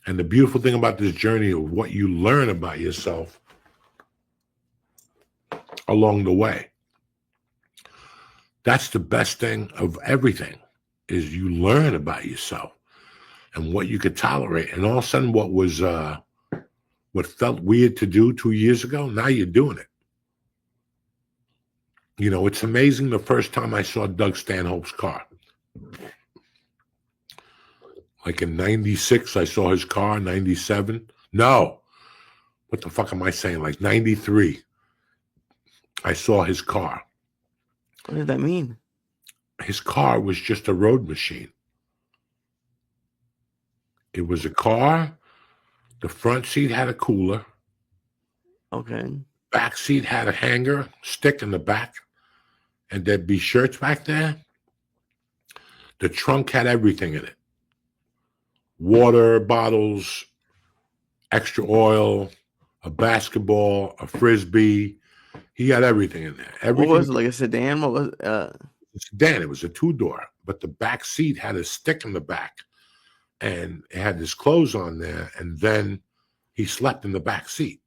And the beautiful thing about this journey of what you learn about yourself along the way. That's the best thing of everything, is you learn about yourself and what you could tolerate. And all of a sudden what felt weird to do 2 years ago, now you're doing it. You know, it's amazing the first time I saw Doug Stanhope's car. Like in 96, I saw his car, 97. No. What the fuck am I saying? Like 93, I saw his car. What did that mean? His car was just a road machine. It was a car. The front seat had a cooler. Okay. Back seat had a hanger, stick in the back. And there'd be shirts back there. The trunk had everything in it. Water bottles, extra oil, a basketball, a frisbee. He had everything in there. Everything. What was it, like a sedan? What was a sedan? It was a 2-door, but the back seat had a stick in the back, and it had his clothes on there. And then he slept in the back seat.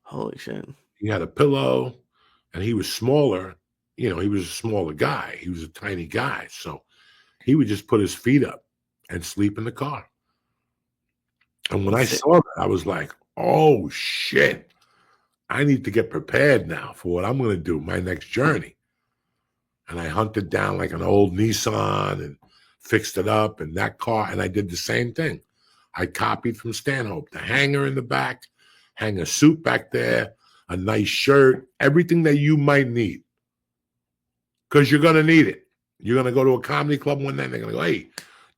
Holy shit! He had a pillow, and he was smaller. You know, he was a smaller guy. He was a tiny guy, so he would just put his feet up and sleep in the car. And when I saw that, I was like, oh, shit. I need to get prepared now for what I'm going to do, my next journey. And I hunted down like an old Nissan and fixed it up, and that car, and I did the same thing. I copied from Stanhope, the hanger in the back, hang a suit back there, a nice shirt, everything that you might need. Because you're going to need it. You're going to go to a comedy club one night, and they're going to go, hey,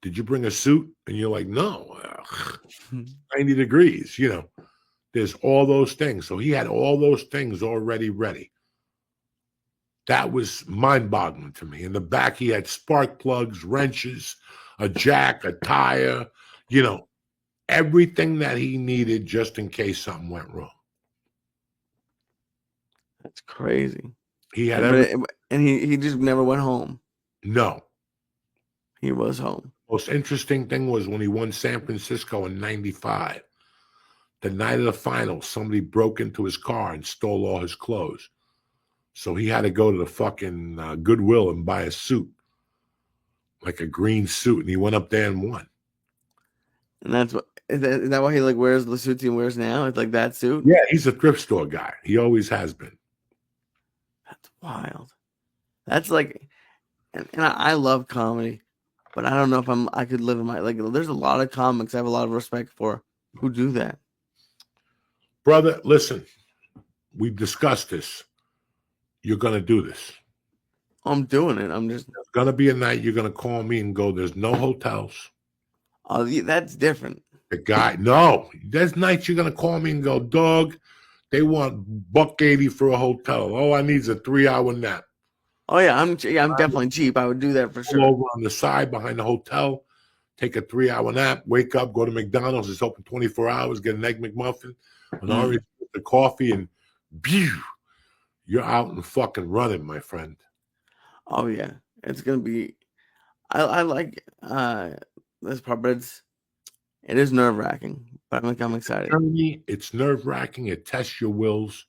did you bring a suit? And you're like, no, 90 degrees, you know. There's all those things. So he had all those things already ready. That was mind-boggling to me. In the back, he had spark plugs, wrenches, a jack, a tire, you know, everything that he needed just in case something went wrong. That's crazy. He had everything. And he just never went home. No. He was home. Most interesting thing was when he won San Francisco in 95. The night of the finals, somebody broke into his car and stole all his clothes. So he had to go to the fucking Goodwill and buy a suit, like a green suit. And he went up there and won. And that's what, is that why he like wears the suits he wears now? It's like that suit? Yeah, he's a thrift store guy. He always has been. That's wild. That's like, and I love comedy, but I don't know if I could live in my, like, there's a lot of comics I have a lot of respect for who do that. Brother, listen, we've discussed this. You're going to do this. I'm doing it. I'm just. There's going to be a night you're going to call me and go, there's no hotels. Oh, that's different. The guy, no. There's nights you're going to call me and go, dog, they want $180 for a hotel. All I need is a 3-hour nap. Oh, yeah, I'm definitely cheap. I would do that for sure. Over on the side behind the hotel, take a 3-hour nap, wake up, go to McDonald's. It's open 24 hours, get an Egg McMuffin, an orange with the coffee, and you're out and fucking running, my friend. Oh, yeah. It's going to be, I like this part, but it is nerve-wracking, but I'm excited. It's nerve-wracking. It tests your wills.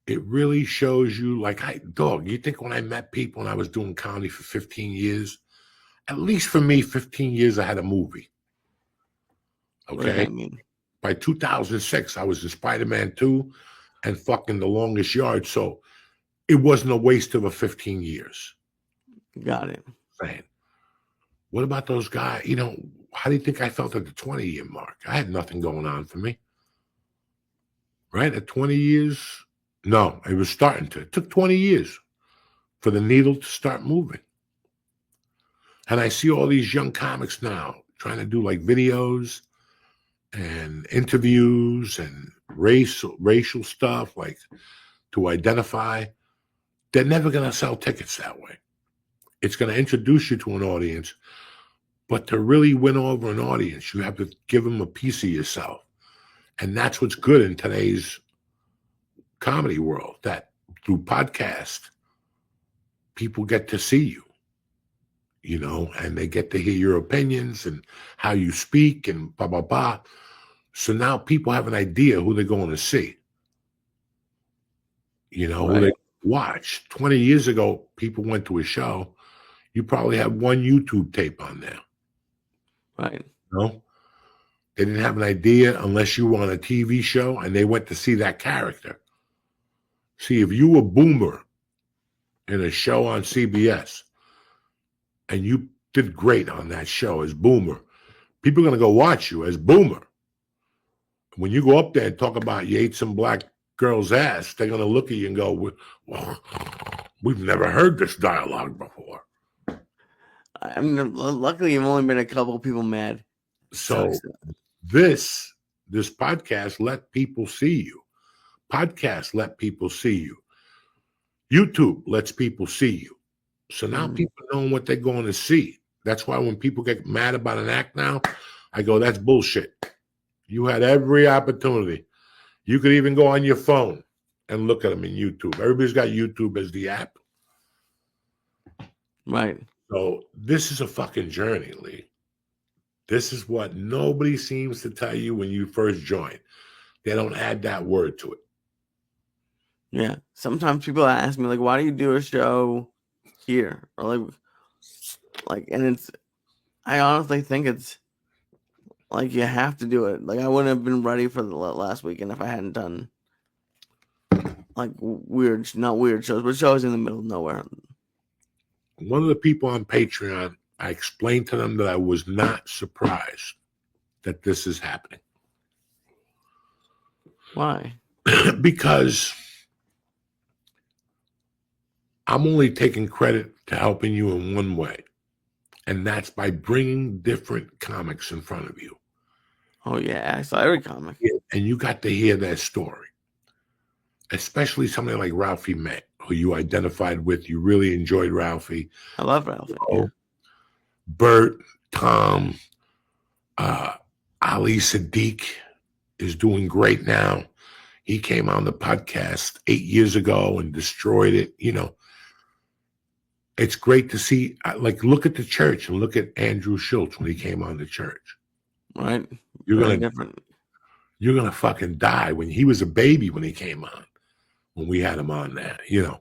It really shows you, like, you think when I met people and I was doing comedy for 15 years, at least for me, 15 years, I had a movie. Okay? What does that mean? By 2006, I was in Spider-Man 2 and fucking The Longest Yard. So it wasn't a waste of a 15 years. Got it. saying. What about those guys? You know, how do you think I felt at the 20-year mark? I had nothing going on for me. Right? At 20 years, no, it was starting to. It took 20 years for the needle to start moving. And I see all these young comics now trying to do like videos and interviews and racial stuff, like to identify. They're never going to sell tickets that way. It's going to introduce you to an audience, but to really win over an audience, you have to give them a piece of yourself. And that's what's good in today's comedy world, that through podcast, people get to see you, you know, and they get to hear your opinions and how you speak and blah, blah, blah. So now people have an idea who they're going to see, you know, Right. who they watch. 20 years ago, people went to a show. You probably have one YouTube tape on there. Right. You know? They didn't have an idea unless you were on a TV show and they went to see that character. See, if you were Boomer in a show on CBS and you did great on that show as Boomer, people are going to go watch you as Boomer. When you go up there and talk about you ate some black girl's ass, they're going to look at you and go, well, we've never heard this dialogue before. I mean, luckily, you've only been a couple of people mad. So this podcast let people see you. Podcasts let people see you. YouTube lets people see you. So now people know what they're going to see. That's why when people get mad about an act now, I go, that's bullshit. You had every opportunity. You could even go on your phone and look at them in YouTube. Everybody's got YouTube as the app. Right. So this is a fucking journey, Lee. This is what nobody seems to tell you when you first join. They don't add that word to it. Yeah. Sometimes people ask me, like, why do you do a show here? Or and it's, I honestly think it's like you have to do it. Like, I wouldn't have been ready for the last weekend if I hadn't done like not weird shows, but shows in the middle of nowhere. One of the people on Patreon, I explained to them that I was not surprised that this is happening. Why? Because I'm only taking credit to helping you in one way, and that's by bringing different comics in front of you. Oh, yeah. I saw every comic. And you got to hear their story, especially somebody like Ralphie May, who you identified with. You really enjoyed Ralphie. I love Ralphie. Yeah. Bert, Tom, Ali Sadiq is doing great now. He came on the podcast 8 years ago and destroyed it. You know, it's great to see. Like, look at the church and look at Andrew Schultz when he came on the church. Right. You're different. You're gonna fucking die. When he was a baby when he came on, when we had him on there, you know.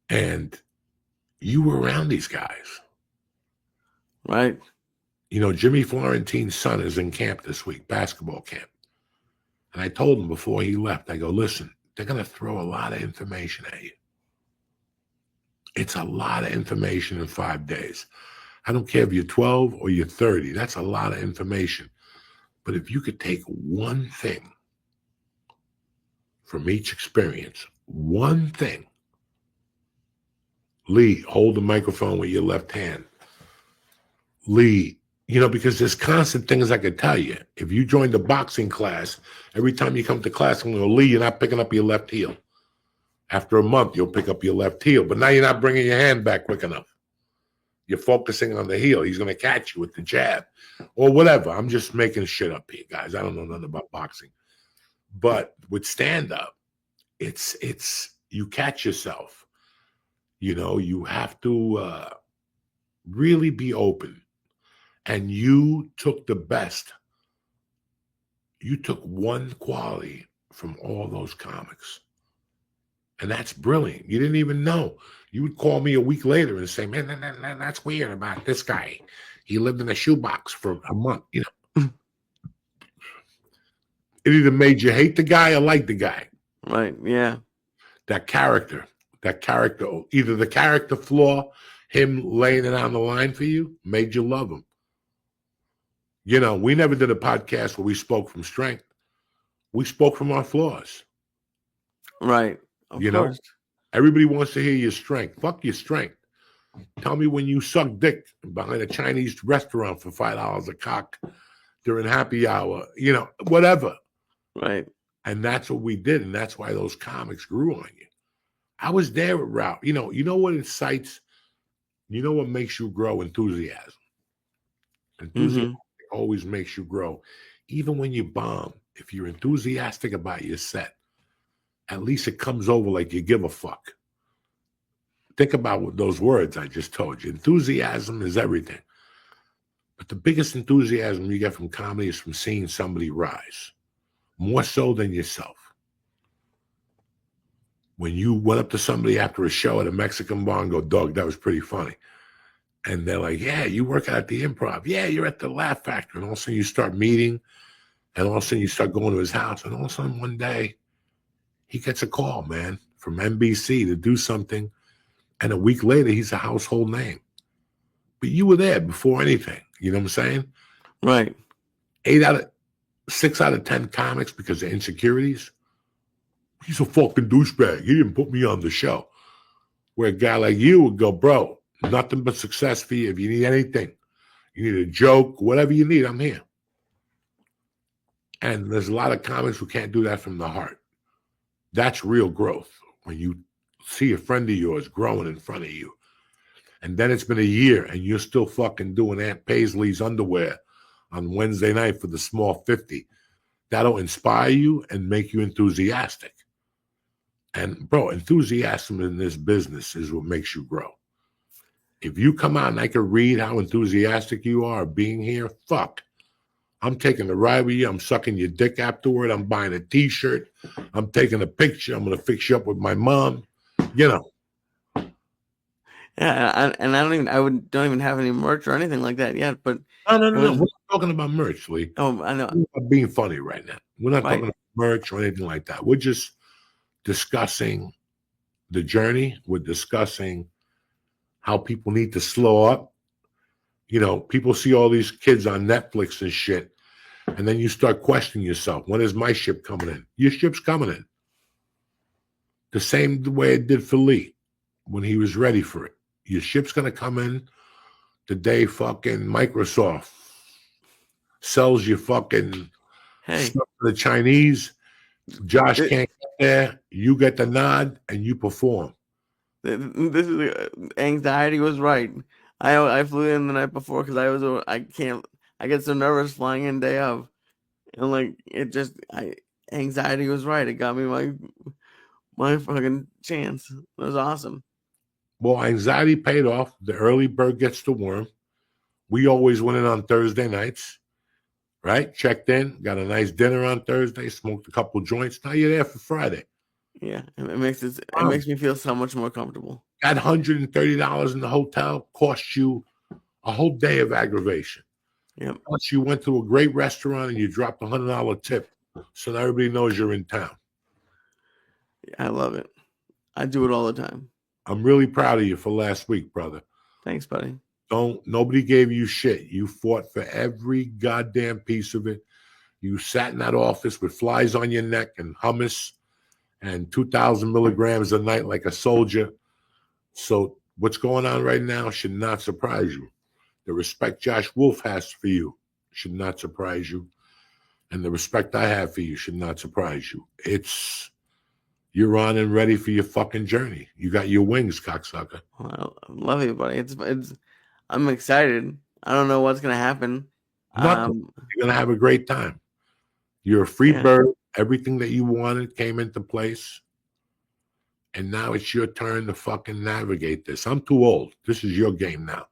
And you were around these guys. Right. You know, Jimmy Florentine's son is in camp this week, basketball camp. And I told him before he left, I go, listen, they're going to throw a lot of information at you. It's a lot of information in 5 days. I don't care if you're 12 or you're 30. That's a lot of information. But if you could take one thing from each experience, one thing, Lee, hold the microphone with your left hand. Lee, you know, because there's constant things I could tell you. If you join the boxing class, every time you come to class, I'm going to go, Lee, you're not picking up your left heel. After a month, you'll pick up your left heel, but now you're not bringing your hand back quick enough. You're focusing on the heel. He's going to catch you with the jab or whatever. I'm just making shit up here, guys. I don't know nothing about boxing. But with stand-up, it's you catch yourself. You know, you have to really be open. And you took the best. You took one quality from all those comics. And that's brilliant. You didn't even know. You would call me a week later and say, man, that's weird about this guy. He lived in a shoebox for a month. You know, it either made you hate the guy or like the guy. Right. Yeah. That character, either the character flaw, him laying it on the line for you made you love him. You know, we never did a podcast where we spoke from strength. We spoke from our flaws. Right. Of You know, course. everybody wants to hear your strength. Fuck your strength. Tell me when you suck dick behind a Chinese restaurant for $5 a cock during happy hour, you know, whatever. Right. And that's what we did. And that's why those comics grew on you. I was there at Ralph. You know what incites, you know what makes you grow? Enthusiasm. Enthusiasm always makes you grow. Even when you bomb, if you're enthusiastic about your set, at least it comes over like you give a fuck. Think about those words I just told you. Enthusiasm is everything. But the biggest enthusiasm you get from comedy is from seeing somebody rise, more so than yourself. When you went up to somebody after a show at a Mexican bar and go, "Dog, that was pretty funny." And they're like, "Yeah, you work out at the Improv. Yeah, you're at the Laugh Factory." And all of a sudden you start meeting, and all of a sudden you start going to his house. And all of a sudden one day he gets a call, man, from NBC to do something. And a week later, he's a household name. But you were there before anything. You know what I'm saying? Right. 6 out of 10 comics, because of insecurities, he's a fucking douchebag. He didn't put me on the show. Where a guy like you would go, "Bro, nothing but success for you. If you need anything, you need a joke, whatever you need, I'm here." And there's a lot of comics who can't do that from the heart. That's real growth. When you see a friend of yours growing in front of you, and then it's been a year and you're still fucking doing Aunt Paisley's underwear on Wednesday night for the small 50, that'll inspire you and make you enthusiastic. And bro, enthusiasm in this business is what makes you grow. If you come out and I can read how enthusiastic you are being here, fuck. I'm taking a ride with you. I'm sucking your dick afterward. I'm buying a t-shirt. I'm taking a picture. I'm going to fix you up with my mom. You know. Yeah, and I don't even have any merch or anything like that yet. But No. We're not talking about merch, Lee. Oh, I know. We're not being funny right now. We're not Right. talking about merch or anything like that. We're just discussing the journey. We're discussing how people need to slow up. You know, people see all these kids on Netflix and shit, and then you start questioning yourself. When is my ship coming in? Your ship's coming in. The same way it did for Lee when he was ready for it. Your ship's going to come in the day fucking Microsoft sells your fucking stuff to the Chinese. Josh can't get there. You get the nod and you perform. This is anxiety was right. I flew in the night before because I get so nervous flying in day of, and like anxiety was right. It got me my fucking chance. It was awesome. Well, anxiety paid off. The early bird gets the worm. We always went in on Thursday nights, right? Checked in, got a nice dinner on Thursday, smoked a couple joints. Now you're there for Friday. Yeah, it makes me feel so much more comfortable. That $130 in the hotel cost you a whole day of aggravation. Yep. Plus, you went to a great restaurant and you dropped a $100 tip, so now everybody knows you're in town. I love it. I do it all the time. I'm really proud of you for last week, brother. Thanks, buddy. Nobody gave you shit. You fought for every goddamn piece of it. You sat in that office with flies on your neck and hummus and 2,000 milligrams a night like a soldier. So what's going on right now should not surprise you. The respect Josh Wolf has for you should not surprise you. And the respect I have for you should not surprise you. You're on and ready for your fucking journey. You got your wings, cocksucker. Well, I love you, buddy. I'm excited. I don't know what's gonna happen. Nothing. You're gonna have a great time. You're a free bird. Everything that you wanted came into place. And now it's your turn to fucking navigate this. I'm too old. This is your game now.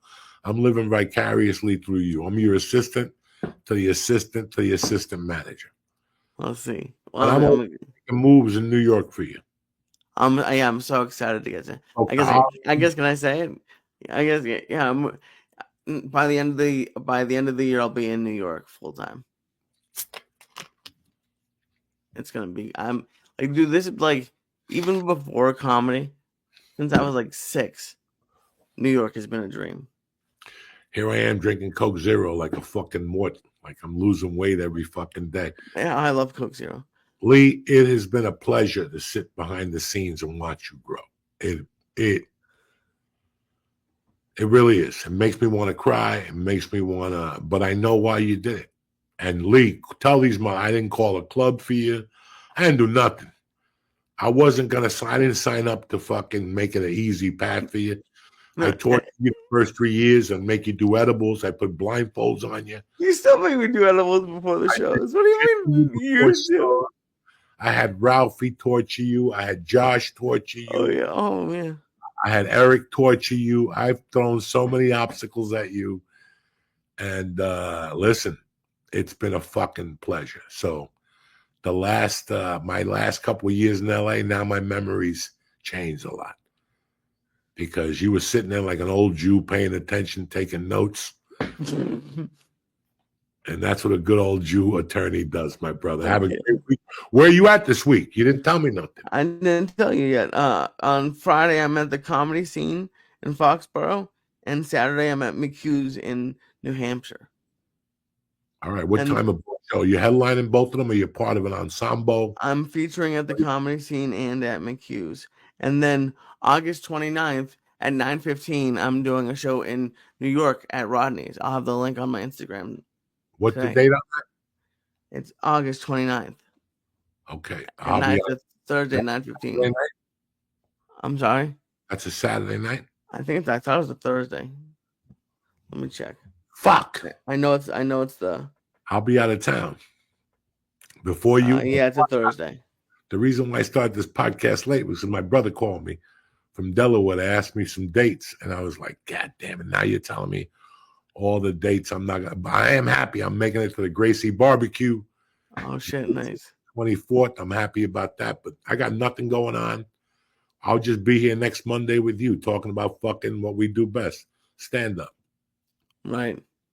I'm living vicariously through you. I'm your assistant to the assistant to the assistant manager. Let's see. Well, I'm making moves in New York for you. I'm so excited to get to. Okay. I guess can I say it? I guess yeah. By the end of the year, I'll be in New York full time. It's gonna be. I'm like, dude. This is like even before comedy, since I was like 6. New York has been a dream. Here I am drinking Coke Zero like a fucking mort, like I'm losing weight every fucking day. Yeah, I love Coke Zero. Lee, it has been a pleasure to sit behind the scenes and watch you grow. It really is. It makes me want to cry. It makes me want to, but I know why you did it. And Lee, tell these I didn't call a club for you. I didn't do nothing. I didn't sign up to fucking make it an easy path for you. I taught you the first 3 years and make you do edibles. I put blindfolds on you. You still make me do edibles before the shows. What do you mean you do? I had Ralphie torture you. I had Josh torture you. Oh, yeah. Oh, man. I had Eric torture you. I've thrown so many obstacles at you. And listen, it's been a fucking pleasure. So my last couple of years in LA, now my memories changed a lot. Because you were sitting there like an old Jew paying attention, taking notes. And that's what a good old Jew attorney does, my brother. Have a great week. Where are you at this week? You didn't tell me nothing. I didn't tell you yet. On Friday, I'm at the Comedy Scene in Foxborough. And Saturday, I'm at McHugh's in New Hampshire. All right. What time of show? Are you headlining both of them or you're part of an ensemble? I'm featuring at the Comedy Scene and at McHugh's. And then August 29th at 9:15, I'm doing a show in New York at Rodney's. I'll have the link on my Instagram. What's the date on that? It's August 29th. Okay. It's Thursday, 9:15. I'm sorry? That's a Saturday night? I thought it was a Thursday. Let me check. Fuck. I know it's the. I'll be out of town. Before you. Yeah, it's a Thursday. The reason why I started this podcast late was because my brother called me from Delaware to ask me some dates. And I was like, God damn it. Now you're telling me all the dates. I am happy. I'm making it to the Gracie barbecue. Oh, shit. Nice. 24th. I'm happy about that. But I got nothing going on. I'll just be here next Monday with you talking about fucking what we do best. Stand up. Right.